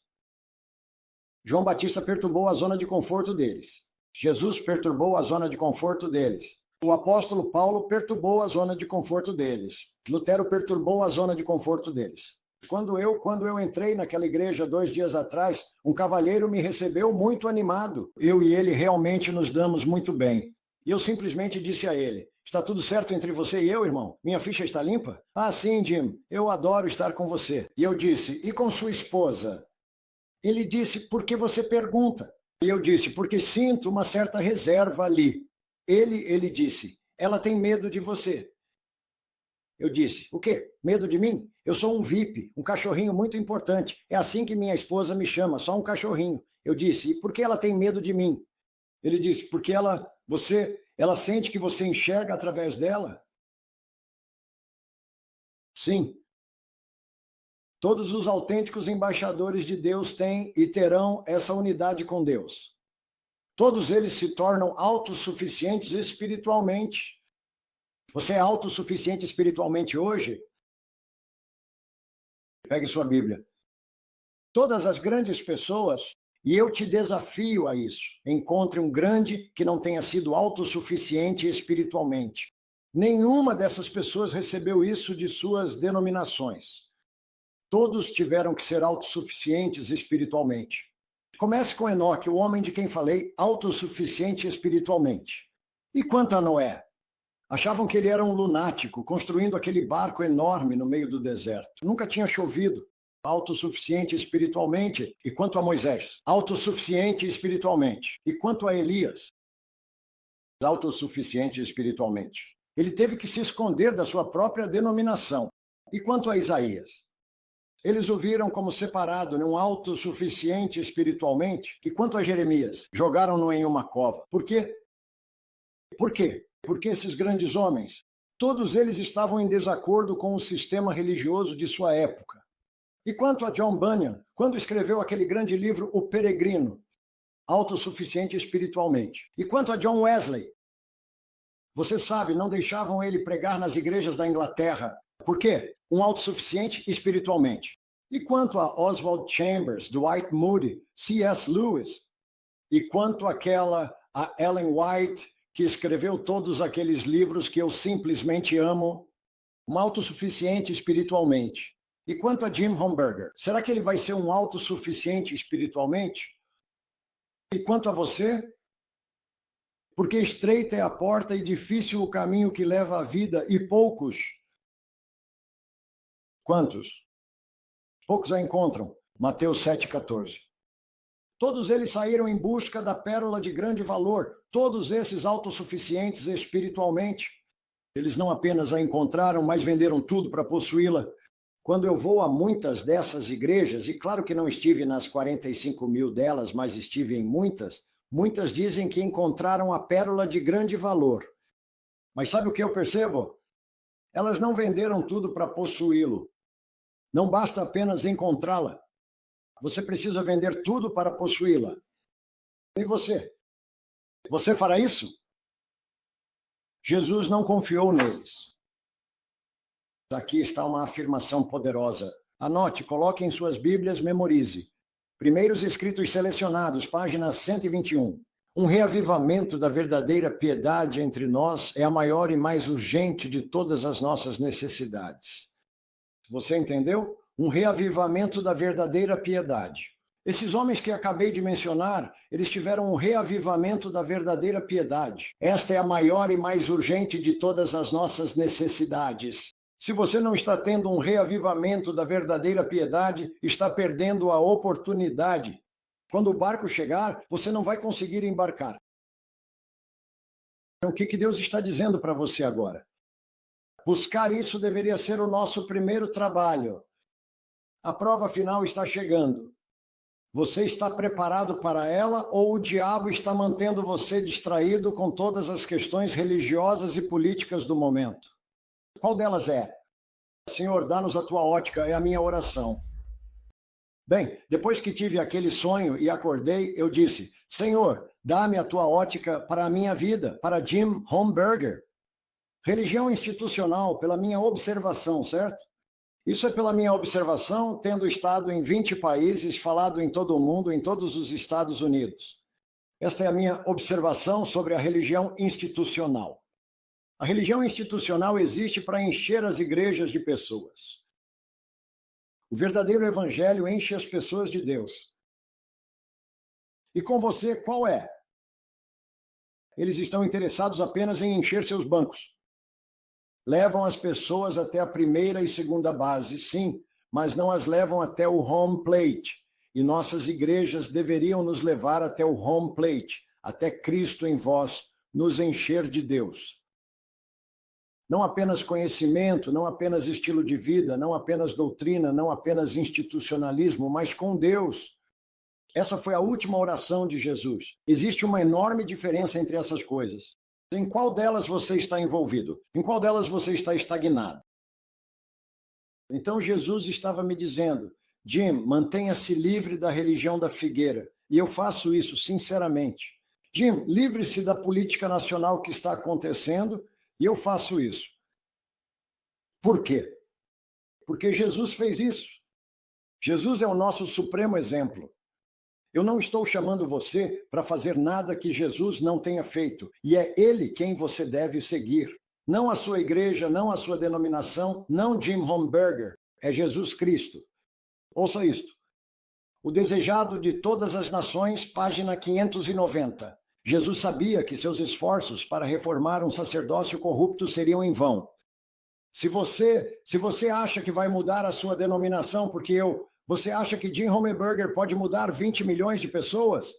João Batista perturbou a zona de conforto deles. Jesus perturbou a zona de conforto deles. O apóstolo Paulo perturbou a zona de conforto deles. Lutero perturbou a zona de conforto deles. Quando eu entrei naquela igreja 2 dias atrás, um cavalheiro me recebeu muito animado. Eu e ele realmente nos damos muito bem. E eu simplesmente disse a ele: está tudo certo entre você e eu, irmão? Minha ficha está limpa? Ah, sim, Jim, eu adoro estar com você. E eu disse: e com sua esposa? Ele disse: por que você pergunta? E eu disse: porque sinto uma certa reserva ali. Ele disse: ela tem medo de você. Eu disse: o quê? Medo de mim? Eu sou um VIP, um cachorrinho muito importante. É assim que minha esposa me chama, só um cachorrinho. Eu disse: e por que ela tem medo de mim? Ele disse: porque ela sente que você enxerga através dela. Sim. Todos os autênticos embaixadores de Deus têm e terão essa unidade com Deus. Todos eles se tornam autossuficientes espiritualmente. Você é autossuficiente espiritualmente hoje? Pegue sua Bíblia. Todas as grandes pessoas, e eu te desafio a isso, encontre um grande que não tenha sido autossuficiente espiritualmente. Nenhuma dessas pessoas recebeu isso de suas denominações. Todos tiveram que ser autossuficientes espiritualmente. Comece com Enoque, o homem de quem falei, autossuficiente espiritualmente. E quanto a Noé? Achavam que ele era um lunático, construindo aquele barco enorme no meio do deserto. Nunca tinha chovido. Autossuficiente espiritualmente. E quanto a Moisés? Autossuficiente espiritualmente. E quanto a Elias? Autossuficiente espiritualmente. Ele teve que se esconder da sua própria denominação. E quanto a Isaías? Eles o viram como separado, num autossuficiente espiritualmente. E quanto a Jeremias? Jogaram-no em uma cova. Por quê? Por quê? Porque esses grandes homens, todos eles estavam em desacordo com o sistema religioso de sua época. E quanto a John Bunyan, quando escreveu aquele grande livro O Peregrino, autossuficiente espiritualmente. E quanto a John Wesley, você sabe, não deixavam ele pregar nas igrejas da Inglaterra. Por quê? Um autossuficiente espiritualmente. E quanto a Oswald Chambers, Dwight Moody, C.S. Lewis, e quanto a Ellen White, que escreveu todos aqueles livros que eu simplesmente amo, um autossuficiente espiritualmente. E quanto a Jim Homberger, será que ele vai ser um autossuficiente espiritualmente? E quanto a você? Porque estreita é a porta e difícil o caminho que leva à vida, e poucos. Quantos? Poucos a encontram. Mateus 7,14. Todos eles saíram em busca da pérola de grande valor, todos esses autossuficientes espiritualmente. Eles não apenas a encontraram, mas venderam tudo para possuí-la. Quando eu vou a muitas dessas igrejas, e claro que não estive nas 45 mil delas, mas estive em muitas dizem que encontraram a pérola de grande valor. Mas sabe o que eu percebo? Elas não venderam tudo para possuí-lo. Não basta apenas encontrá-la. Você precisa vender tudo para possuí-la. E você? Você fará isso? Jesus não confiou neles. Aqui está uma afirmação poderosa. Anote, coloque em suas Bíblias, memorize. Primeiros Escritos Selecionados, página 121. Um reavivamento da verdadeira piedade entre nós é a maior e mais urgente de todas as nossas necessidades. Você entendeu? Um reavivamento da verdadeira piedade. Esses homens que acabei de mencionar, eles tiveram um reavivamento da verdadeira piedade. Esta é a maior e mais urgente de todas as nossas necessidades. Se você não está tendo um reavivamento da verdadeira piedade, está perdendo a oportunidade. Quando o barco chegar, você não vai conseguir embarcar. Então, o que Deus está dizendo para você agora? Buscar isso deveria ser o nosso primeiro trabalho. A prova final está chegando. Você está preparado para ela ou o diabo está mantendo você distraído com todas as questões religiosas e políticas do momento? Qual delas é? Senhor, dá-nos a tua ótica, é a minha oração. Bem, depois que tive aquele sonho e acordei, eu disse: Senhor, dá-me a tua ótica para a minha vida, para Jim Homberger. Religião institucional, pela minha observação, certo? Isso é pela minha observação, tendo estado em 20 países, falado em todo o mundo, em todos os Estados Unidos. Esta é a minha observação sobre a religião institucional. A religião institucional existe para encher as igrejas de pessoas. O verdadeiro evangelho enche as pessoas de Deus. E com você, qual é? Eles estão interessados apenas em encher seus bancos. Levam as pessoas até a primeira e segunda base, sim, mas não as levam até o home plate. E nossas igrejas deveriam nos levar até o home plate, até Cristo em vós, nos encher de Deus. Não apenas conhecimento, não apenas estilo de vida, não apenas doutrina, não apenas institucionalismo, mas com Deus. Essa foi a última oração de Jesus. Existe uma enorme diferença entre essas coisas. Em qual delas você está envolvido? Em qual delas você está estagnado? Então Jesus estava me dizendo: Jim, mantenha-se livre da religião da figueira. E eu faço isso sinceramente. Jim, livre-se da política nacional que está acontecendo, e eu faço isso. Por quê? Porque Jesus fez isso. Jesus é o nosso supremo exemplo. Eu não estou chamando você para fazer nada que Jesus não tenha feito, e é Ele quem você deve seguir. Não a sua igreja, não a sua denominação, não Jim Holmberger, é Jesus Cristo. Ouça isto. O desejado de todas as nações, página 590. Jesus sabia que seus esforços para reformar um sacerdócio corrupto seriam em vão. Se você acha que vai mudar a sua denominação você acha que Jim Holmberger pode mudar 20 milhões de pessoas?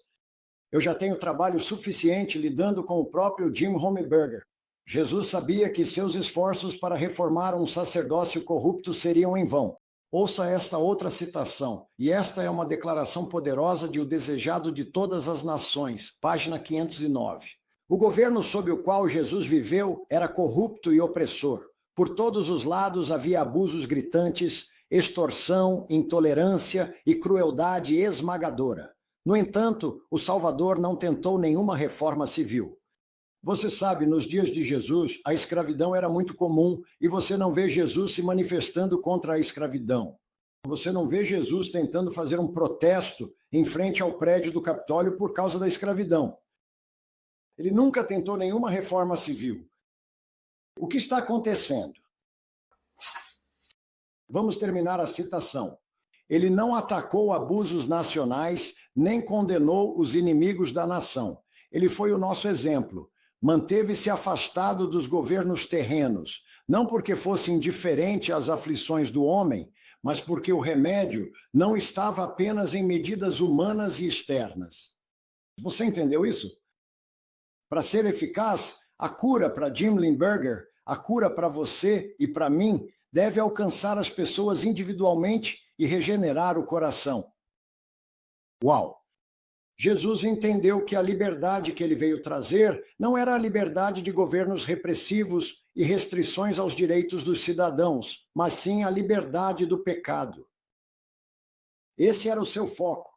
Eu já tenho trabalho suficiente lidando com o próprio Jim Holmberger. Jesus sabia que seus esforços para reformar um sacerdócio corrupto seriam em vão. Ouça esta outra citação, e esta é uma declaração poderosa de o desejado de todas as nações, página 509. O governo sob o qual Jesus viveu era corrupto e opressor. Por todos os lados havia abusos gritantes, extorsão, intolerância e crueldade esmagadora. No entanto, o Salvador não tentou nenhuma reforma civil. Você sabe, nos dias de Jesus, a escravidão era muito comum e você não vê Jesus se manifestando contra a escravidão. Você não vê Jesus tentando fazer um protesto em frente ao prédio do Capitólio por causa da escravidão. Ele nunca tentou nenhuma reforma civil. O que está acontecendo? Vamos terminar a citação. Ele não atacou abusos nacionais, nem condenou os inimigos da nação. Ele foi o nosso exemplo. Manteve-se afastado dos governos terrenos, não porque fosse indiferente às aflições do homem, mas porque o remédio não estava apenas em medidas humanas e externas. Você entendeu isso? Para ser eficaz, a cura para Jim Limburger, a cura para você e para mim, deve alcançar as pessoas individualmente e regenerar o coração. Uau! Jesus entendeu que a liberdade que ele veio trazer não era a liberdade de governos repressivos e restrições aos direitos dos cidadãos, mas sim a liberdade do pecado. Esse era o seu foco,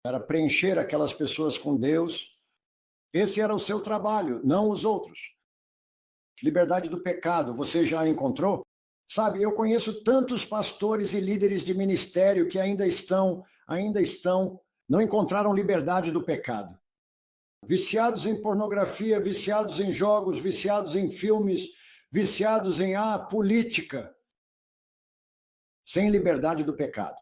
era preencher aquelas pessoas com Deus. Esse era o seu trabalho, não os outros. Liberdade do pecado, você já encontrou? Sabe, eu conheço tantos pastores e líderes de ministério que ainda estão, não encontraram liberdade do pecado. Viciados em pornografia, viciados em jogos, viciados em filmes, viciados em política. Sem liberdade do pecado.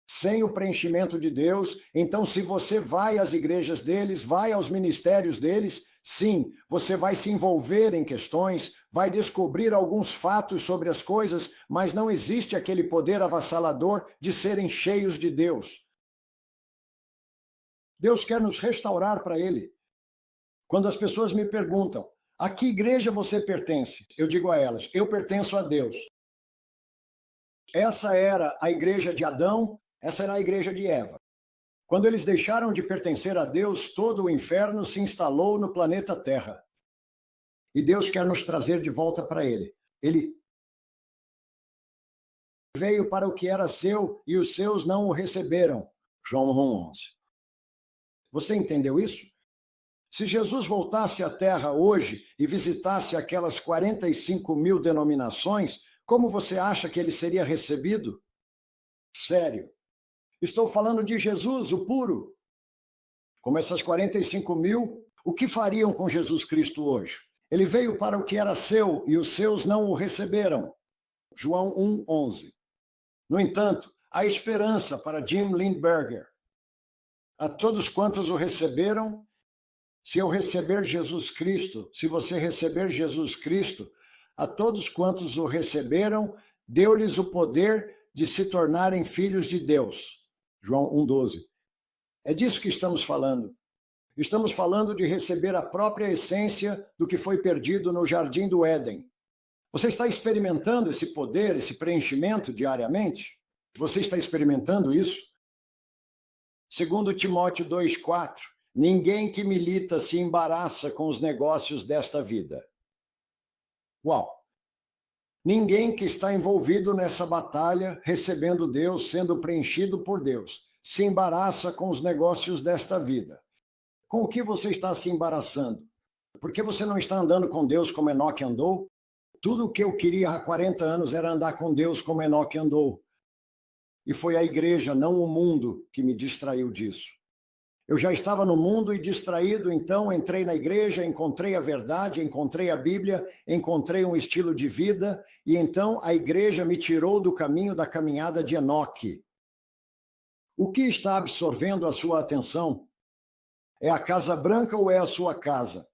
Sem o preenchimento de Deus. Então, se você vai às igrejas deles, vai aos ministérios deles, sim, você vai se envolver em questões, vai descobrir alguns fatos sobre as coisas, mas não existe aquele poder avassalador de serem cheios de Deus. Deus quer nos restaurar para Ele. Quando as pessoas me perguntam, a que igreja você pertence? Eu digo a elas, eu pertenço a Deus. Essa era a igreja de Adão, essa era a igreja de Eva. Quando eles deixaram de pertencer a Deus, todo o inferno se instalou no planeta Terra. E Deus quer nos trazer de volta para Ele. Ele veio para o que era seu e os seus não o receberam. João 1:11. Você entendeu isso? Se Jesus voltasse à Terra hoje e visitasse aquelas 45 mil denominações, como você acha que ele seria recebido? Sério. Estou falando de Jesus, o puro. como essas 45 mil, o que fariam com Jesus Cristo hoje? Ele veio para o que era seu e os seus não o receberam. João 1:11. No entanto, há esperança para Jim Lindberger. A todos quantos o receberam, se eu receber Jesus Cristo, se você receber Jesus Cristo, a todos quantos o receberam, deu-lhes o poder de se tornarem filhos de Deus. João 1:12. É disso que estamos falando. Estamos falando de receber a própria essência do que foi perdido no Jardim do Éden. Você está experimentando esse poder, esse preenchimento diariamente? Você está experimentando isso? Segundo Timóteo 2:4, ninguém que milita se embaraça com os negócios desta vida. Uau! Ninguém que está envolvido nessa batalha, recebendo Deus, sendo preenchido por Deus, se embaraça com os negócios desta vida. Com o que você está se embaraçando? Porque você não está andando com Deus como Enoque andou? Tudo o que eu queria há 40 anos era andar com Deus como Enoque andou. E foi a igreja, não o mundo, que me distraiu disso. Eu já estava no mundo e distraído, então entrei na igreja, encontrei a verdade, encontrei a Bíblia, encontrei um estilo de vida, e então a igreja me tirou do caminho da caminhada de Enoque. O que está absorvendo a sua atenção? É a Casa Branca ou é a sua casa?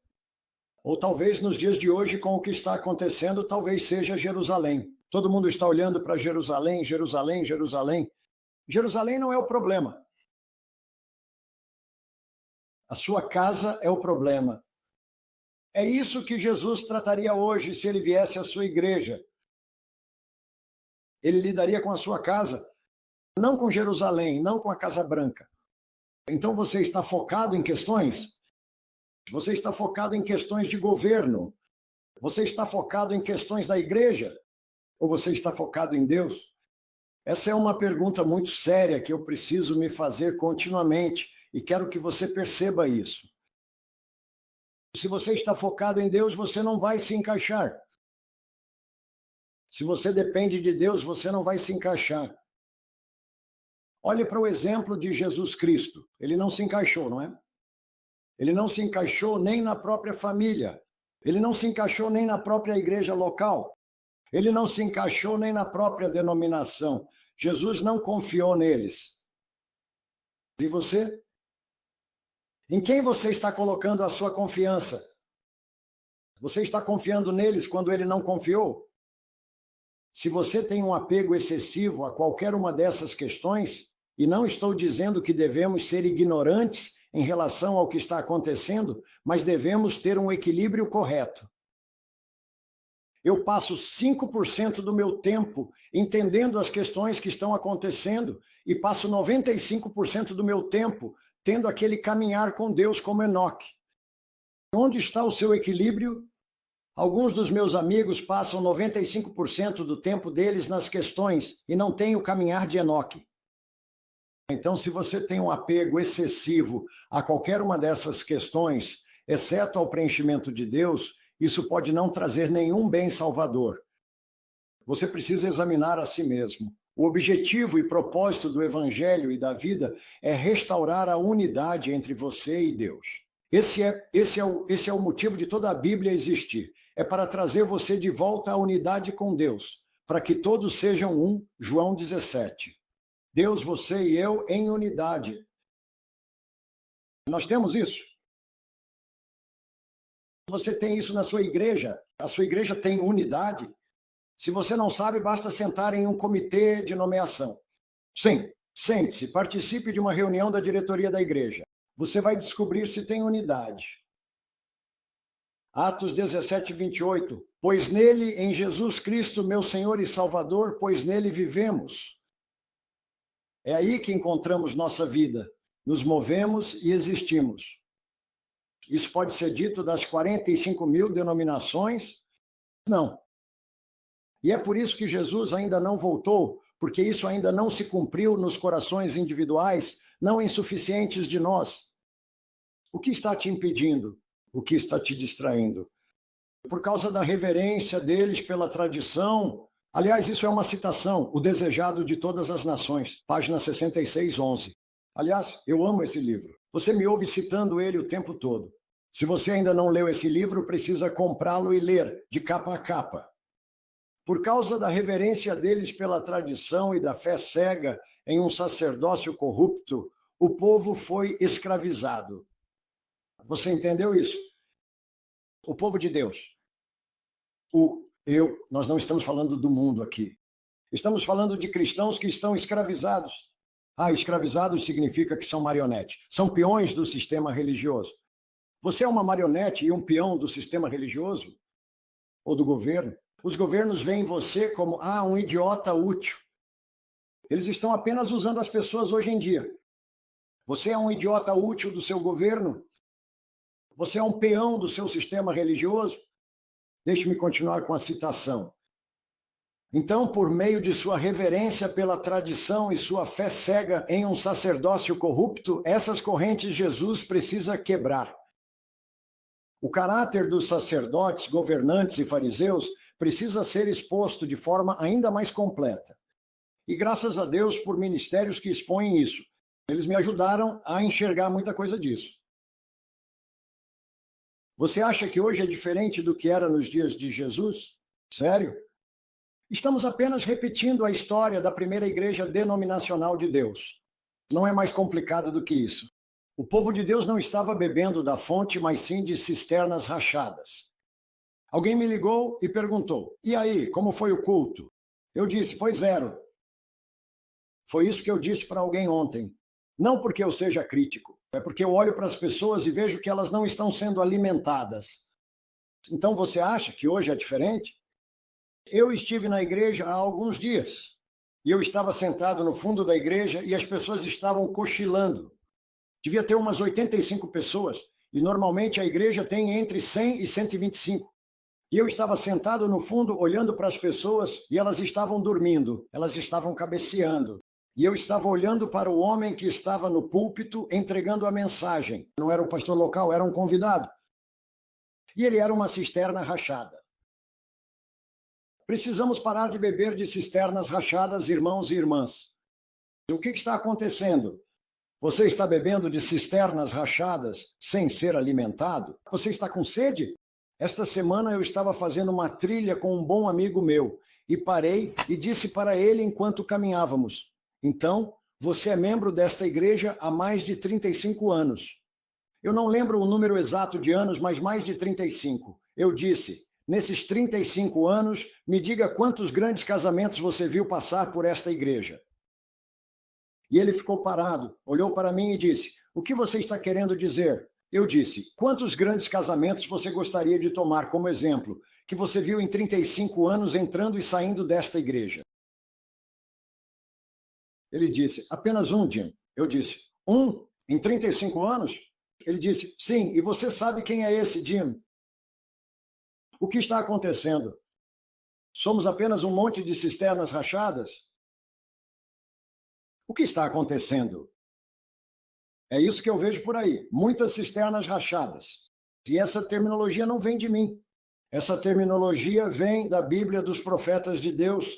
Ou talvez nos dias de hoje, com o que está acontecendo, talvez seja Jerusalém. Todo mundo está olhando para Jerusalém, Jerusalém, Jerusalém. Jerusalém não é o problema. A sua casa é o problema. É isso que Jesus trataria hoje se ele viesse à sua igreja. Ele lidaria com a sua casa, não com Jerusalém, não com a Casa Branca. Então você está focado em questões? Você está focado em questões de governo? Você está focado em questões da igreja? Ou você está focado em Deus? Essa é uma pergunta muito séria que eu preciso me fazer continuamente e quero que você perceba isso. Se você está focado em Deus, você não vai se encaixar. Se você depende de Deus, você não vai se encaixar. Olhe para o exemplo de Jesus Cristo. Ele não se encaixou, não é? Ele não se encaixou nem na própria família. Ele não se encaixou nem na própria igreja local. Ele não se encaixou nem na própria denominação. Jesus não confiou neles. E você? Em quem você está colocando a sua confiança? Você está confiando neles quando ele não confiou? Se você tem um apego excessivo a qualquer uma dessas questões, e não estou dizendo que devemos ser ignorantes em relação ao que está acontecendo, mas devemos ter um equilíbrio correto. Eu passo 5% do meu tempo entendendo as questões que estão acontecendo e passo 95% do meu tempo tendo aquele caminhar com Deus como Enoque. Onde está o seu equilíbrio? Alguns dos meus amigos passam 95% do tempo deles nas questões e não têm o caminhar de Enoque. Então, se você tem um apego excessivo a qualquer uma dessas questões, exceto ao preenchimento de Deus, isso pode não trazer nenhum bem salvador. Você precisa examinar a si mesmo. O objetivo e propósito do Evangelho e da vida é restaurar a unidade entre você e Deus. Esse é o motivo de toda a Bíblia existir. É para trazer você de volta à unidade com Deus, para que todos sejam um, João 17. Deus, você e eu em unidade. Nós temos isso. Você tem isso na sua igreja? A sua igreja tem unidade? Se você não sabe, basta sentar em um comitê de nomeação. Sim, sente-se, participe de uma reunião da diretoria da igreja. Você vai descobrir se tem unidade. Atos 17:28. Pois nele, em Jesus Cristo, meu Senhor e Salvador, pois nele vivemos. É aí que encontramos nossa vida. Nos movemos e existimos. Isso pode ser dito das 45 mil denominações? Não. E é por isso que Jesus ainda não voltou, porque isso ainda não se cumpriu nos corações individuais, não insuficientes de nós. O que está te impedindo? O que está te distraindo? Por causa da reverência deles pela tradição. Aliás, isso é uma citação, o desejado de todas as nações, página 66:11. Aliás, eu amo esse livro. Você me ouve citando ele o tempo todo. Se você ainda não leu esse livro, precisa comprá-lo e ler, de capa a capa. Por causa da reverência deles pela tradição e da fé cega em um sacerdócio corrupto, o povo foi escravizado. Você entendeu isso? O povo de Deus. Nós não estamos falando do mundo aqui. Estamos falando de cristãos que estão escravizados. Escravizados significa que são marionetes. São peões do sistema religioso. Você é uma marionete e um peão do sistema religioso? Ou do governo? Os governos veem você como, um idiota útil. Eles estão apenas usando as pessoas hoje em dia. Você é um idiota útil do seu governo? Você é um peão do seu sistema religioso? Deixe-me continuar com a citação. Então, por meio de sua reverência pela tradição e sua fé cega em um sacerdócio corrupto, essas correntes Jesus precisa quebrar. O caráter dos sacerdotes, governantes e fariseus precisa ser exposto de forma ainda mais completa. E graças a Deus por ministérios que expõem isso. Eles me ajudaram a enxergar muita coisa disso. Você acha que hoje é diferente do que era nos dias de Jesus? Sério? Estamos apenas repetindo a história da primeira igreja denominacional de Deus. Não é mais complicado do que isso. O povo de Deus não estava bebendo da fonte, mas sim de cisternas rachadas. Alguém me ligou e perguntou, e aí, como foi o culto? Eu disse, foi 0. Foi isso que eu disse para alguém ontem. Não porque eu seja crítico, é porque eu olho para as pessoas e vejo que elas não estão sendo alimentadas. Então você acha que hoje é diferente? Eu estive na igreja há alguns dias, e eu estava sentado no fundo da igreja e as pessoas estavam cochilando. Devia ter umas 85 pessoas, e normalmente a igreja tem entre 100 e 125. E eu estava sentado no fundo, olhando para as pessoas, e elas estavam dormindo, elas estavam cabeceando. E eu estava olhando para o homem que estava no púlpito, entregando a mensagem. Não era o pastor local, era um convidado. E ele era uma cisterna rachada. Precisamos parar de beber de cisternas rachadas, irmãos e irmãs. O que está acontecendo? Você está bebendo de cisternas rachadas sem ser alimentado? Você está com sede? Esta semana eu estava fazendo uma trilha com um bom amigo meu e parei e disse para ele enquanto caminhávamos, então, você é membro desta igreja há mais de 35 anos. Eu não lembro o número exato de anos, mas mais de 35. Eu disse, nesses 35 anos, me diga quantos grandes casamentos você viu passar por esta igreja. E ele ficou parado, olhou para mim e disse, o que você está querendo dizer? Eu disse, quantos grandes casamentos você gostaria de tomar como exemplo, que você viu em 35 anos entrando e saindo desta igreja? Ele disse, apenas um, Jim. Eu disse, um? Em 35 anos? Ele disse, sim, e você sabe quem é esse, Jim? O que está acontecendo? Somos apenas um monte de cisternas rachadas? O que está acontecendo? É isso que eu vejo por aí, muitas cisternas rachadas. E essa terminologia não vem de mim. Essa terminologia vem da Bíblia dos profetas de Deus.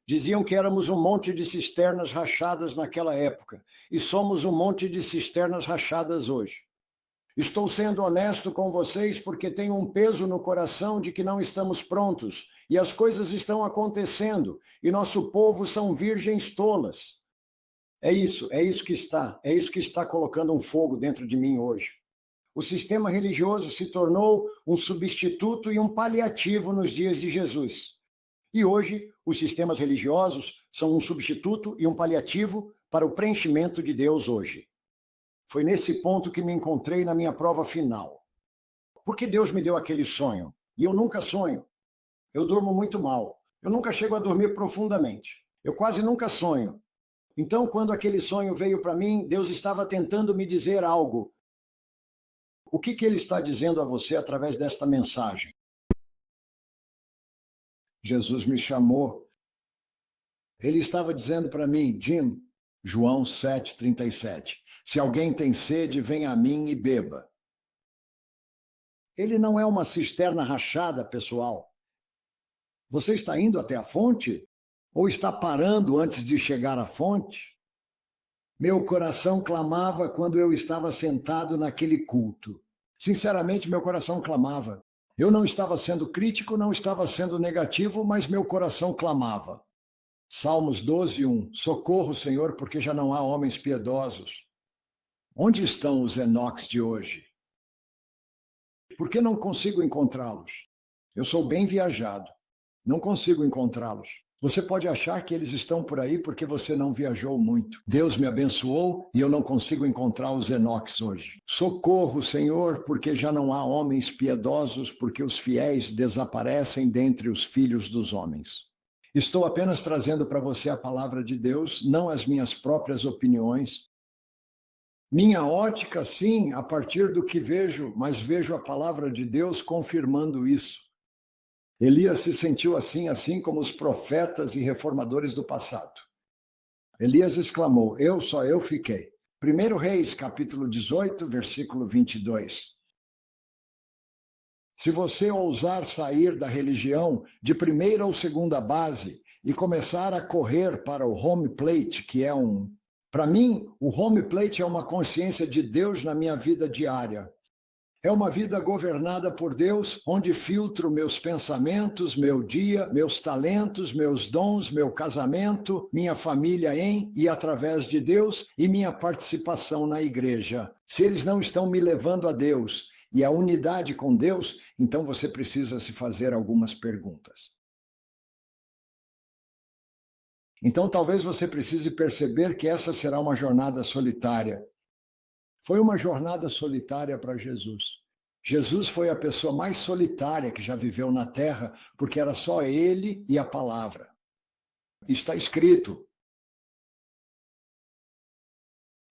Diziam que éramos um monte de cisternas rachadas naquela época, e somos um monte de cisternas rachadas hoje. Estou sendo honesto com vocês porque tenho um peso no coração de que não estamos prontos, e as coisas estão acontecendo, e nosso povo são virgens tolas. É isso que está colocando um fogo dentro de mim hoje. O sistema religioso se tornou um substituto e um paliativo nos dias de Jesus. E hoje, os sistemas religiosos são um substituto e um paliativo para o preenchimento de Deus hoje. Foi nesse ponto que me encontrei na minha prova final. Por que Deus me deu aquele sonho? E eu nunca sonho. Eu durmo muito mal. Eu nunca chego a dormir profundamente. Eu quase nunca sonho. Então, quando aquele sonho veio para mim, Deus estava tentando me dizer algo. O que Ele está dizendo a você através desta mensagem? Jesus me chamou. Ele estava dizendo para mim, Jim, João 7,37, se alguém tem sede, venha a mim e beba. Ele não é uma cisterna rachada, pessoal. Você está indo até a fonte? Ou está parando antes de chegar à fonte? Meu coração clamava quando eu estava sentado naquele culto. Sinceramente, meu coração clamava. Eu não estava sendo crítico, não estava sendo negativo, mas meu coração clamava. Salmos 12:1. Socorro, Senhor, porque já não há homens piedosos. Onde estão os Enoques de hoje? Por que não consigo encontrá-los? Eu sou bem viajado. Não consigo encontrá-los. Você pode achar que eles estão por aí porque você não viajou muito. Deus me abençoou e eu não consigo encontrar os Enoques hoje. Socorro, Senhor, porque já não há homens piedosos, porque os fiéis desaparecem dentre os filhos dos homens. Estou apenas trazendo para você a palavra de Deus, não as minhas próprias opiniões. Minha ótica, sim, a partir do que vejo, mas vejo a palavra de Deus confirmando isso. Elias se sentiu assim como os profetas e reformadores do passado. Elias exclamou, só eu fiquei. 1 Reis, capítulo 18, versículo 22. Se você ousar sair da religião de primeira ou segunda base e começar a correr para o home plate, que é para mim, o home plate é uma consciência de Deus na minha vida diária. É uma vida governada por Deus, onde filtro meus pensamentos, meu dia, meus talentos, meus dons, meu casamento, minha família em e através de Deus e minha participação na igreja. Se eles não estão me levando a Deus e a unidade com Deus, então você precisa se fazer algumas perguntas. Então talvez você precise perceber que essa será uma jornada solitária. Foi uma jornada solitária para Jesus. Jesus foi a pessoa mais solitária que já viveu na Terra, porque era só ele e a palavra. Está escrito.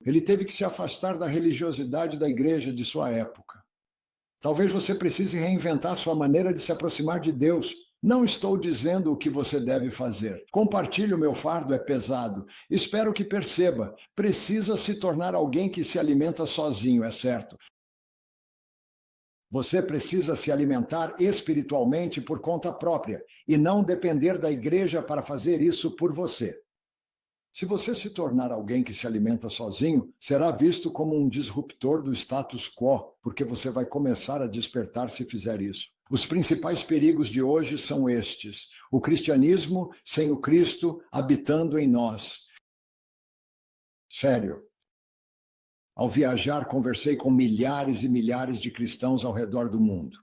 Ele teve que se afastar da religiosidade da igreja de sua época. Talvez você precise reinventar sua maneira de se aproximar de Deus. Não estou dizendo o que você deve fazer. Compartilhe o meu fardo, é pesado. Espero que perceba. Precisa se tornar alguém que se alimenta sozinho, é certo. Você precisa se alimentar espiritualmente por conta própria e não depender da igreja para fazer isso por você. Se você se tornar alguém que se alimenta sozinho, será visto como um disruptor do status quo, porque você vai começar a despertar se fizer isso. Os principais perigos de hoje são estes: o cristianismo sem o Cristo habitando em nós. Sério. Ao viajar, conversei com milhares e milhares de cristãos ao redor do mundo.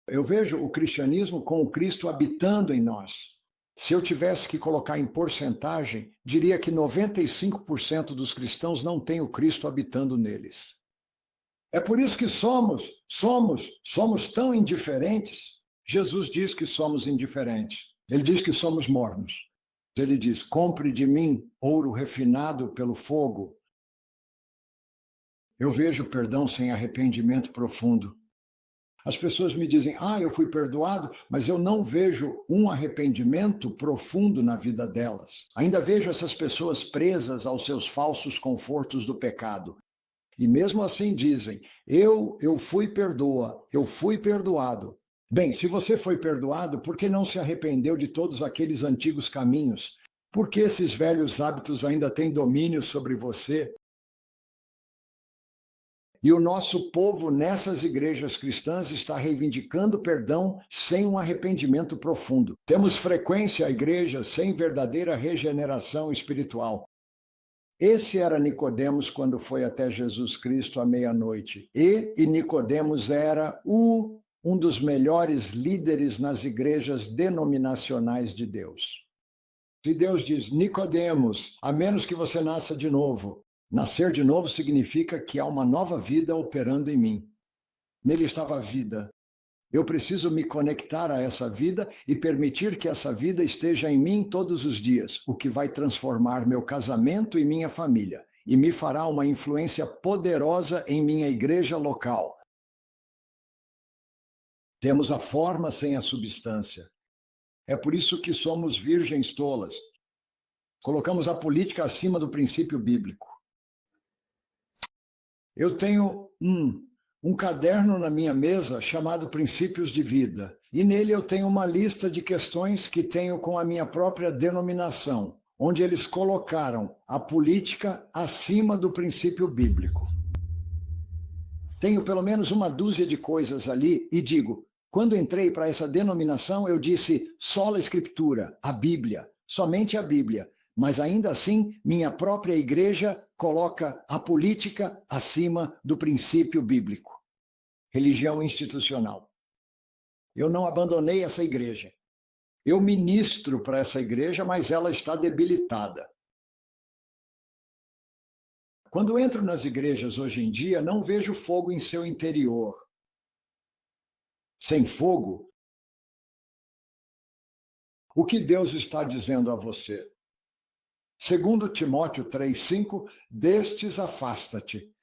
Eu vejo o cristianismo com o Cristo habitando em nós. Se eu tivesse que colocar em porcentagem, diria que 95% dos cristãos não têm o Cristo habitando neles. É por isso que somos tão indiferentes. Jesus diz que somos indiferentes. Ele diz que somos mornos. Ele diz, compre de mim ouro refinado pelo fogo. Eu vejo perdão sem arrependimento profundo. As pessoas me dizem, eu fui perdoado, mas eu não vejo um arrependimento profundo na vida delas. Ainda vejo essas pessoas presas aos seus falsos confortos do pecado. E mesmo assim dizem, eu fui perdoado. Bem, se você foi perdoado, por que não se arrependeu de todos aqueles antigos caminhos? Por que esses velhos hábitos ainda têm domínio sobre você? E o nosso povo nessas igrejas cristãs está reivindicando perdão sem um arrependimento profundo. Temos frequência à igreja sem verdadeira regeneração espiritual. Esse era Nicodemos quando foi até Jesus Cristo à meia-noite. E Nicodemos era um dos melhores líderes nas igrejas denominacionais de Deus. Se Deus diz, Nicodemos, a menos que você nasça de novo, nascer de novo significa que há uma nova vida operando em mim. Nele estava a vida. Eu preciso me conectar a essa vida e permitir que essa vida esteja em mim todos os dias, o que vai transformar meu casamento e minha família, e me fará uma influência poderosa em minha igreja local. Temos a forma sem a substância. É por isso que somos virgens tolas. Colocamos a política acima do princípio bíblico. Eu tenho um caderno na minha mesa chamado Princípios de Vida. E nele eu tenho uma lista de questões que tenho com a minha própria denominação. onde eles colocaram a política acima do princípio bíblico. Tenho pelo menos uma dúzia de coisas ali e digo, quando entrei para essa denominação, eu disse sola escritura, a Bíblia, somente a Bíblia. Mas ainda assim, minha própria igreja coloca a política acima do princípio bíblico. Religião institucional. Eu não abandonei essa igreja. Eu ministro para essa igreja, mas ela está debilitada. Quando entro nas igrejas hoje em dia, não vejo fogo em seu interior. Sem fogo, o que Deus está dizendo a você? Segundo Timóteo 3,5, destes afasta-te.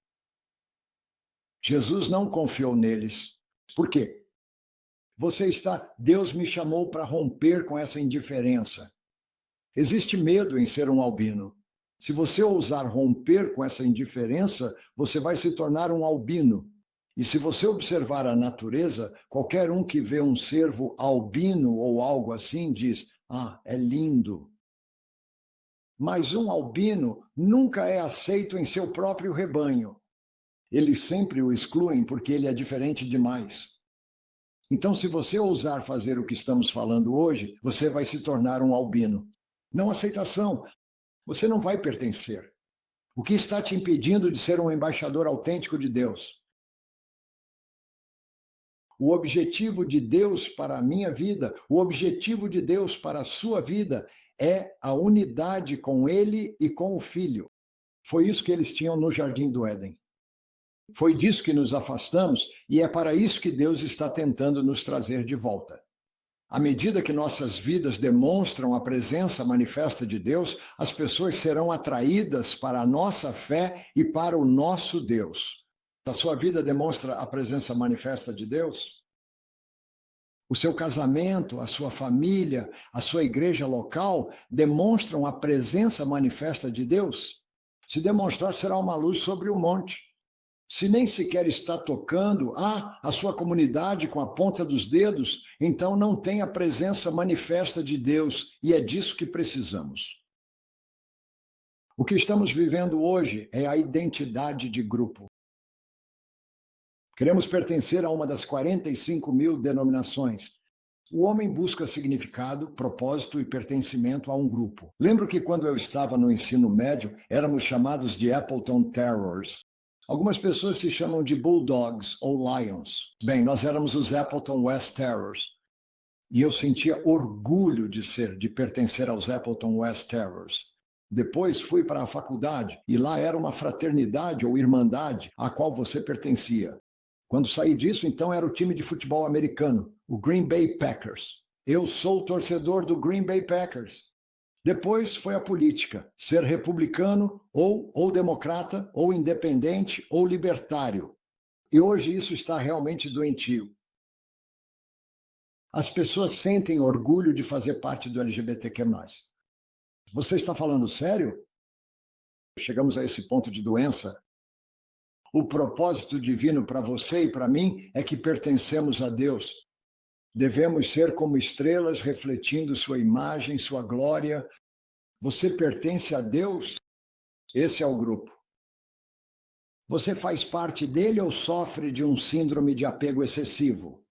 Jesus não confiou neles. Por quê? Deus me chamou para romper com essa indiferença. Existe medo em ser um albino. Se você ousar romper com essa indiferença, você vai se tornar um albino. E se você observar a natureza, qualquer um que vê um cervo albino ou algo assim diz, é lindo. Mas um albino nunca é aceito em seu próprio rebanho. Eles sempre o excluem porque ele é diferente demais. Então, se você ousar fazer o que estamos falando hoje, você vai se tornar um albino. Não aceitação. Você não vai pertencer. O que está te impedindo de ser um embaixador autêntico de Deus? O objetivo de Deus para a minha vida, o objetivo de Deus para a sua vida é a unidade com Ele e com o Filho. Foi isso que eles tinham no Jardim do Éden. Foi disso que nos afastamos e é para isso que Deus está tentando nos trazer de volta. À medida que nossas vidas demonstram a presença manifesta de Deus, as pessoas serão atraídas para a nossa fé e para o nosso Deus. A sua vida demonstra a presença manifesta de Deus? O seu casamento, a sua família, a sua igreja local demonstram a presença manifesta de Deus? Se demonstrar, será uma luz sobre o monte. Se nem sequer está tocando a sua comunidade com a ponta dos dedos, então não tem a presença manifesta de Deus, e é disso que precisamos. O que estamos vivendo hoje é a identidade de grupo. Queremos pertencer a uma das 45 mil denominações. O homem busca significado, propósito e pertencimento a um grupo. Lembro que quando eu estava no ensino médio, éramos chamados de Appleton Terriers. Algumas pessoas se chamam de Bulldogs ou Lions. Bem, nós éramos os Appleton West Terriers. E eu sentia orgulho de pertencer aos Appleton West Terriers. Depois fui para a faculdade e lá era uma fraternidade ou irmandade à qual você pertencia. Quando saí disso, então, era o time de futebol americano, o Green Bay Packers. Eu sou torcedor do Green Bay Packers. Depois foi a política, ser republicano ou democrata, ou independente, ou libertário. E hoje isso está realmente doentio. As pessoas sentem orgulho de fazer parte do LGBTQ+. Você está falando sério? Chegamos a esse ponto de doença. O propósito divino para você e para mim é que pertencemos a Deus. Devemos ser como estrelas refletindo sua imagem, sua glória. Você pertence a Deus? Esse é o grupo. Você faz parte dele ou sofre de um síndrome de apego excessivo?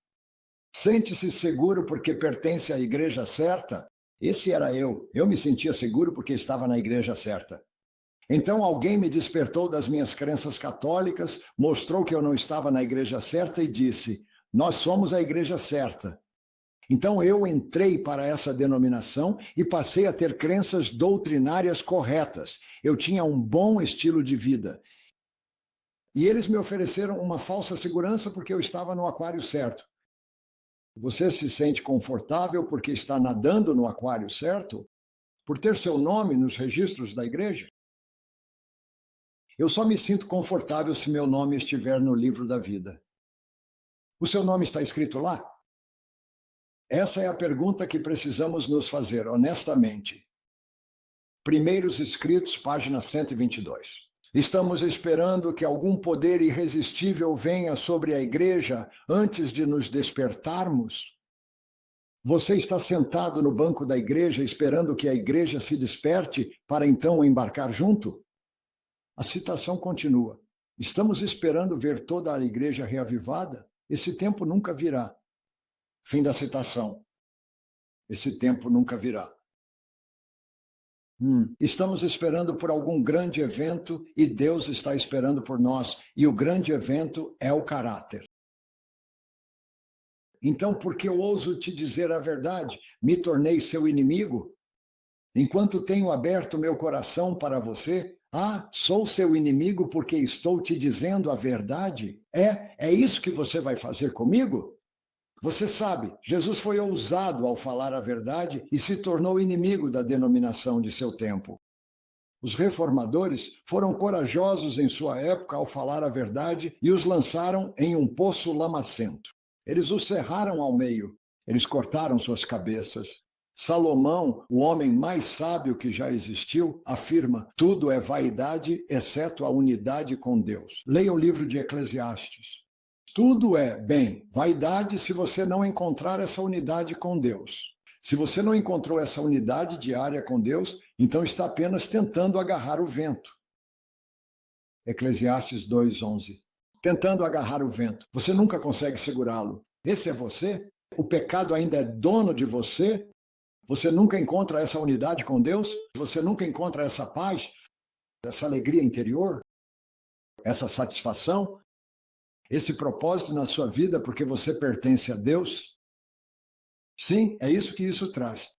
Sente-se seguro porque pertence à igreja certa? Esse era eu. Eu me sentia seguro porque estava na igreja certa. Então alguém me despertou das minhas crenças católicas, mostrou que eu não estava na igreja certa e disse, nós somos a igreja certa. Então eu entrei para essa denominação e passei a ter crenças doutrinárias corretas. Eu tinha um bom estilo de vida. E eles me ofereceram uma falsa segurança porque eu estava no aquário certo. Você se sente confortável porque está nadando no aquário certo? Por ter seu nome nos registros da igreja? Eu só me sinto confortável se meu nome estiver no livro da vida. O seu nome está escrito lá? Essa é a pergunta que precisamos nos fazer, honestamente. Primeiros Escritos, página 122. Estamos esperando que algum poder irresistível venha sobre a igreja antes de nos despertarmos? Você está sentado no banco da igreja esperando que a igreja se desperte para então embarcar junto? A citação continua. Estamos esperando ver toda a igreja reavivada? Esse tempo nunca virá. Fim da citação. Esse tempo nunca virá. Estamos esperando por algum grande evento e Deus está esperando por nós. E o grande evento é o caráter. Então, porque eu ouso te dizer a verdade, me tornei seu inimigo? Enquanto tenho aberto meu coração para você, sou seu inimigo porque estou te dizendo a verdade? É isso que você vai fazer comigo? Você sabe, Jesus foi ousado ao falar a verdade e se tornou inimigo da denominação de seu tempo. Os reformadores foram corajosos em sua época ao falar a verdade e os lançaram em um poço lamacento. Eles os cerraram ao meio, eles cortaram suas cabeças. Salomão, o homem mais sábio que já existiu, afirma: tudo é vaidade, exceto a unidade com Deus. Leia o livro de Eclesiastes. Tudo é, vaidade se você não encontrar essa unidade com Deus. Se você não encontrou essa unidade diária com Deus, então está apenas tentando agarrar o vento. Eclesiastes 2:11. Tentando agarrar o vento. Você nunca consegue segurá-lo. Esse é você? O pecado ainda é dono de você? Você nunca encontra essa unidade com Deus? Você nunca encontra essa paz, essa alegria interior, essa satisfação, esse propósito na sua vida porque você pertence a Deus? Sim, é isso que isso traz.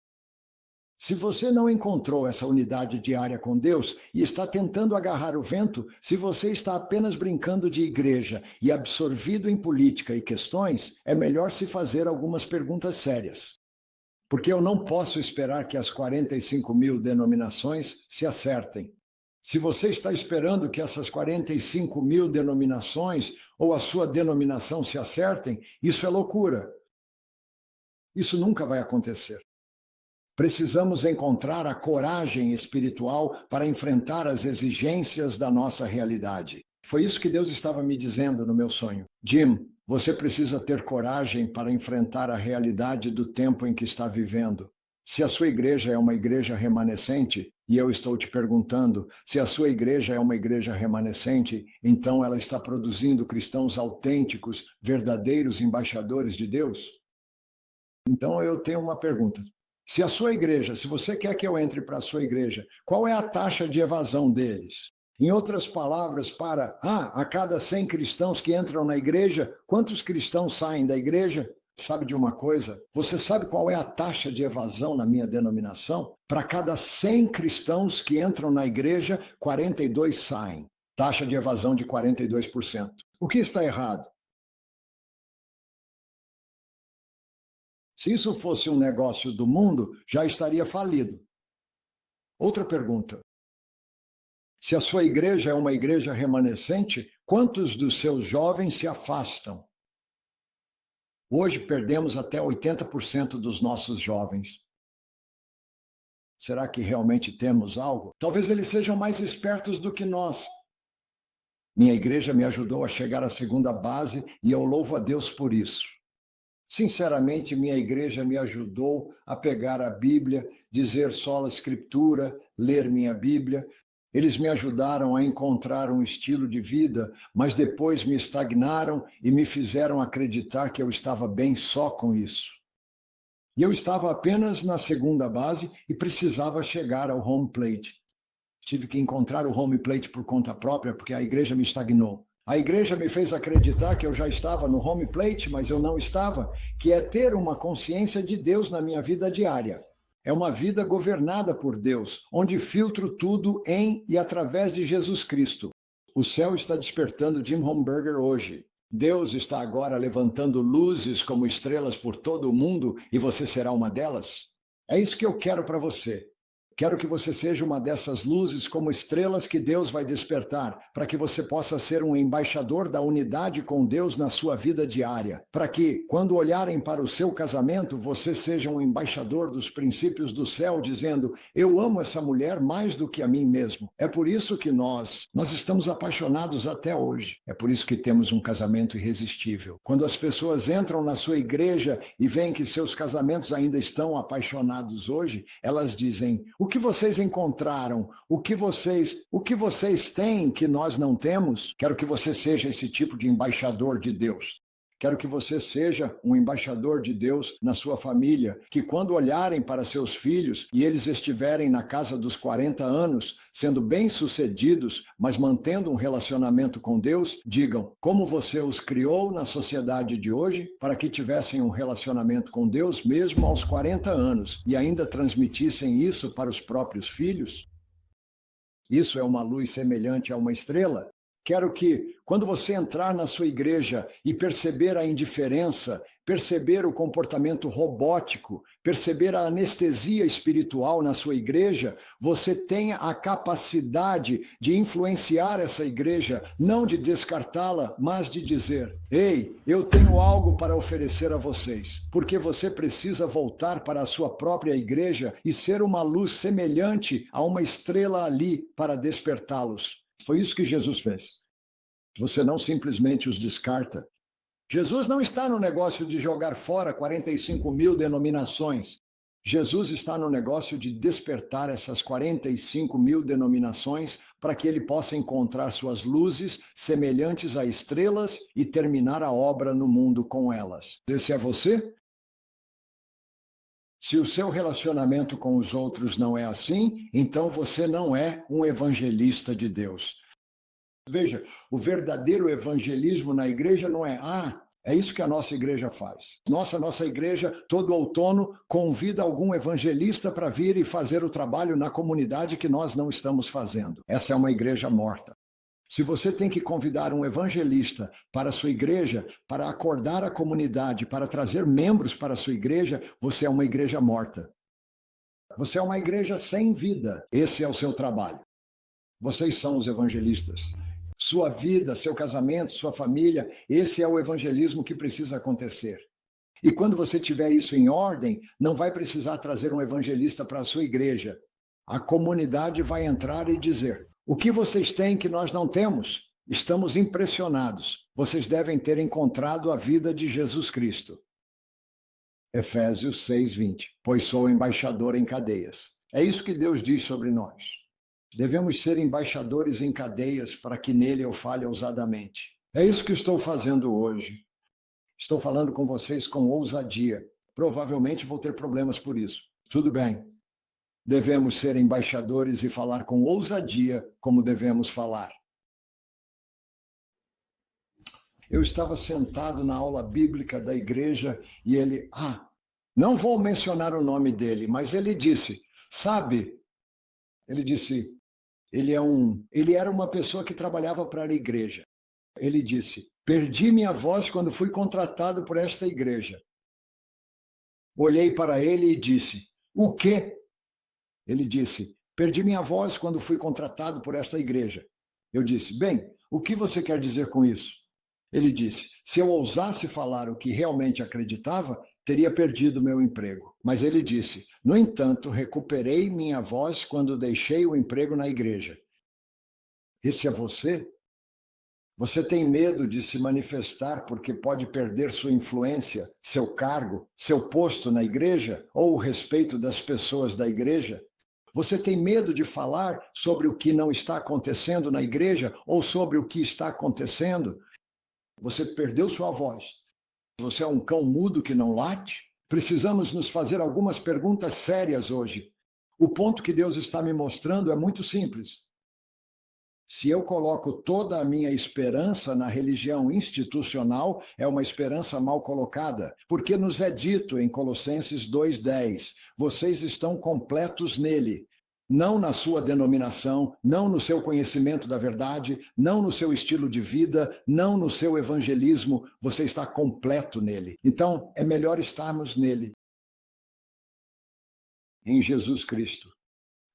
Se você não encontrou essa unidade diária com Deus e está tentando agarrar o vento, se você está apenas brincando de igreja e absorvido em política e questões, é melhor se fazer algumas perguntas sérias. Porque eu não posso esperar que as 45 mil denominações se acertem. Se você está esperando que essas 45 mil denominações ou a sua denominação se acertem, isso é loucura. Isso nunca vai acontecer. Precisamos encontrar a coragem espiritual para enfrentar as exigências da nossa realidade. Foi isso que Deus estava me dizendo no meu sonho. Jim, você precisa ter coragem para enfrentar a realidade do tempo em que está vivendo. Se a sua igreja é uma igreja remanescente, e eu estou te perguntando, se a sua igreja é uma igreja remanescente, então ela está produzindo cristãos autênticos, verdadeiros embaixadores de Deus? Então eu tenho uma pergunta. Se a sua igreja, se você quer que eu entre para a sua igreja, qual é a taxa de evasão deles? Em outras palavras, a cada 100 cristãos que entram na igreja, quantos cristãos saem da igreja? Sabe de uma coisa? Você sabe qual é a taxa de evasão na minha denominação? Para cada 100 cristãos que entram na igreja, 42 saem. Taxa de evasão de 42%. O que está errado? Se isso fosse um negócio do mundo, já estaria falido. Outra pergunta. Se a sua igreja é uma igreja remanescente, quantos dos seus jovens se afastam? Hoje perdemos até 80% dos nossos jovens. Será que realmente temos algo? Talvez eles sejam mais espertos do que nós. Minha igreja me ajudou a chegar à segunda base e eu louvo a Deus por isso. Sinceramente, minha igreja me ajudou a pegar a Bíblia, dizer sola Escritura, ler minha Bíblia. Eles me ajudaram a encontrar um estilo de vida, mas depois me estagnaram e me fizeram acreditar que eu estava bem só com isso. E eu estava apenas na segunda base e precisava chegar ao home plate. Tive que encontrar o home plate por conta própria, porque a igreja me estagnou. A igreja me fez acreditar que eu já estava no home plate, mas eu não estava, que é ter uma consciência de Deus na minha vida diária. É uma vida governada por Deus, onde filtro tudo em e através de Jesus Cristo. O céu está despertando Jim Holmberger hoje. Deus está agora levantando luzes como estrelas por todo o mundo e você será uma delas? É isso que eu quero para você. Quero que você seja uma dessas luzes como estrelas que Deus vai despertar, para que você possa ser um embaixador da unidade com Deus na sua vida diária. Para que, quando olharem para o seu casamento, você seja um embaixador dos princípios do céu, dizendo: eu amo essa mulher mais do que a mim mesmo. É por isso que nós estamos apaixonados até hoje. É por isso que temos um casamento irresistível. Quando as pessoas entram na sua igreja e veem que seus casamentos ainda estão apaixonados hoje, elas dizem: o que vocês encontraram? O que vocês têm que nós não temos? Quero que você seja esse tipo de embaixador de Deus. Quero que você seja um embaixador de Deus na sua família, que quando olharem para seus filhos e eles estiverem na casa dos 40 anos, sendo bem-sucedidos, mas mantendo um relacionamento com Deus, digam como você os criou na sociedade de hoje para que tivessem um relacionamento com Deus mesmo aos 40 anos e ainda transmitissem isso para os próprios filhos. Isso é uma luz semelhante a uma estrela. Quero que, quando você entrar na sua igreja e perceber a indiferença, perceber o comportamento robótico, perceber a anestesia espiritual na sua igreja, você tenha a capacidade de influenciar essa igreja, não de descartá-la, mas de dizer: ei, eu tenho algo para oferecer a vocês, porque você precisa voltar para a sua própria igreja e ser uma luz semelhante a uma estrela ali para despertá-los. Foi isso que Jesus fez. Você não simplesmente os descarta. Jesus não está no negócio de jogar fora 45 mil denominações. Jesus está no negócio de despertar essas 45 mil denominações para que ele possa encontrar suas luzes semelhantes a estrelas e terminar a obra no mundo com elas. Esse é você? Se o seu relacionamento com os outros não é assim, então você não é um evangelista de Deus. Veja, o verdadeiro evangelismo na igreja não é: é isso que a nossa igreja faz. Nossa igreja, todo outono, convida algum evangelista para vir e fazer o trabalho na comunidade que nós não estamos fazendo. Essa é uma igreja morta. Se você tem que convidar um evangelista para a sua igreja, para acordar a comunidade, para trazer membros para a sua igreja, você é uma igreja morta. Você é uma igreja sem vida. Esse é o seu trabalho. Vocês são os evangelistas. Sua vida, seu casamento, sua família, esse é o evangelismo que precisa acontecer. E quando você tiver isso em ordem, não vai precisar trazer um evangelista para a sua igreja. A comunidade vai entrar e dizer: o que vocês têm que nós não temos? Estamos impressionados. Vocês devem ter encontrado a vida de Jesus Cristo. Efésios 6:20. Pois sou embaixador em cadeias. É isso que Deus diz sobre nós. Devemos ser embaixadores em cadeias para que nele eu fale ousadamente. É isso que estou fazendo hoje. Estou falando com vocês com ousadia. Provavelmente vou ter problemas por isso. Tudo bem. Devemos ser embaixadores e falar com ousadia como devemos falar. Eu estava sentado na aula bíblica da igreja e ele, não vou mencionar o nome dele, mas ele disse, ele era uma pessoa que trabalhava para a igreja. Ele disse: perdi minha voz quando fui contratado por esta igreja. Olhei para ele e disse: o quê? Ele disse: perdi minha voz quando fui contratado por esta igreja. Eu disse: bem, o que você quer dizer com isso? Ele disse: se eu ousasse falar o que realmente acreditava, teria perdido meu emprego. Mas ele disse: no entanto, recuperei minha voz quando deixei o emprego na igreja. Esse é você? Você tem medo de se manifestar porque pode perder sua influência, seu cargo, seu posto na igreja ou o respeito das pessoas da igreja? Você tem medo de falar sobre o que não está acontecendo na igreja ou sobre o que está acontecendo? Você perdeu sua voz. Você é um cão mudo que não late? Precisamos nos fazer algumas perguntas sérias hoje. O ponto que Deus está me mostrando é muito simples. Se eu coloco toda a minha esperança na religião institucional, é uma esperança mal colocada, porque nos é dito em Colossenses 2:10, vocês estão completos nele, não na sua denominação, não no seu conhecimento da verdade, não no seu estilo de vida, não no seu evangelismo, você está completo nele. Então, é melhor estarmos nele, em Jesus Cristo.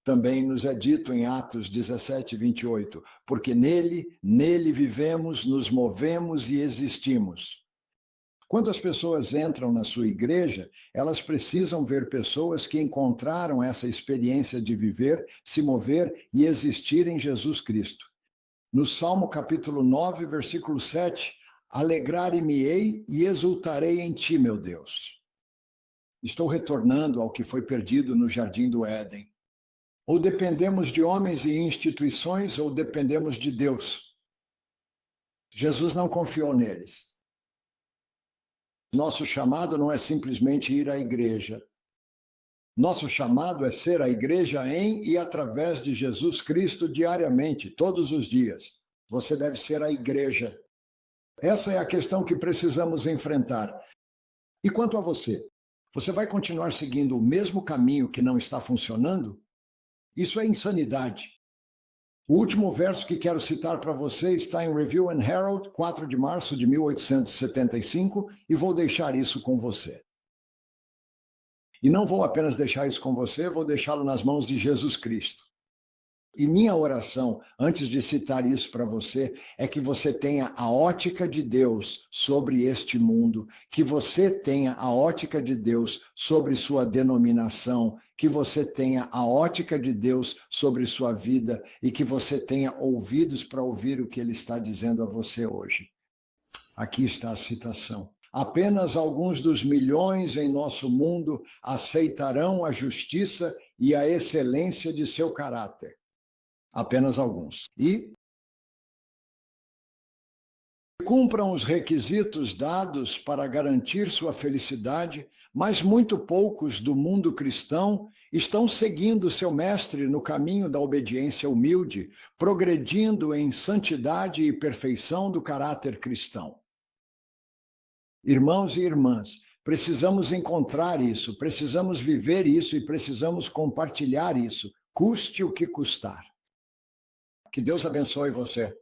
Também nos é dito em Atos 17, 28, porque nele vivemos, nos movemos e existimos. Quando as pessoas entram na sua igreja, elas precisam ver pessoas que encontraram essa experiência de viver, se mover e existir em Jesus Cristo. No Salmo capítulo 9, versículo 7, alegrar-me-ei e exultarei em ti, meu Deus. Estou retornando ao que foi perdido no Jardim do Éden. Ou dependemos de homens e instituições, ou dependemos de Deus. Jesus não confiou neles. Nosso chamado não é simplesmente ir à igreja. Nosso chamado é ser a igreja em e através de Jesus Cristo diariamente, todos os dias. Você deve ser a igreja. Essa é a questão que precisamos enfrentar. E quanto a você? Você vai continuar seguindo o mesmo caminho que não está funcionando? Isso é insanidade. O último verso que quero citar para você está em Review and Herald, 4 de março de 1875, e vou deixar isso com você. E não vou apenas deixar isso com você, vou deixá-lo nas mãos de Jesus Cristo. E minha oração, antes de citar isso para você, é que você tenha a ótica de Deus sobre este mundo, que você tenha a ótica de Deus sobre sua denominação, que você tenha a ótica de Deus sobre sua vida e que você tenha ouvidos para ouvir o que Ele está dizendo a você hoje. Aqui está a citação. Apenas alguns dos milhões em nosso mundo aceitarão a justiça e a excelência de seu caráter. Apenas alguns. E cumpram os requisitos dados para garantir sua felicidade, mas muito poucos do mundo cristão estão seguindo seu mestre no caminho da obediência humilde, progredindo em santidade e perfeição do caráter cristão. Irmãos e irmãs, precisamos encontrar isso, precisamos viver isso e precisamos compartilhar isso, custe o que custar. Que Deus abençoe você.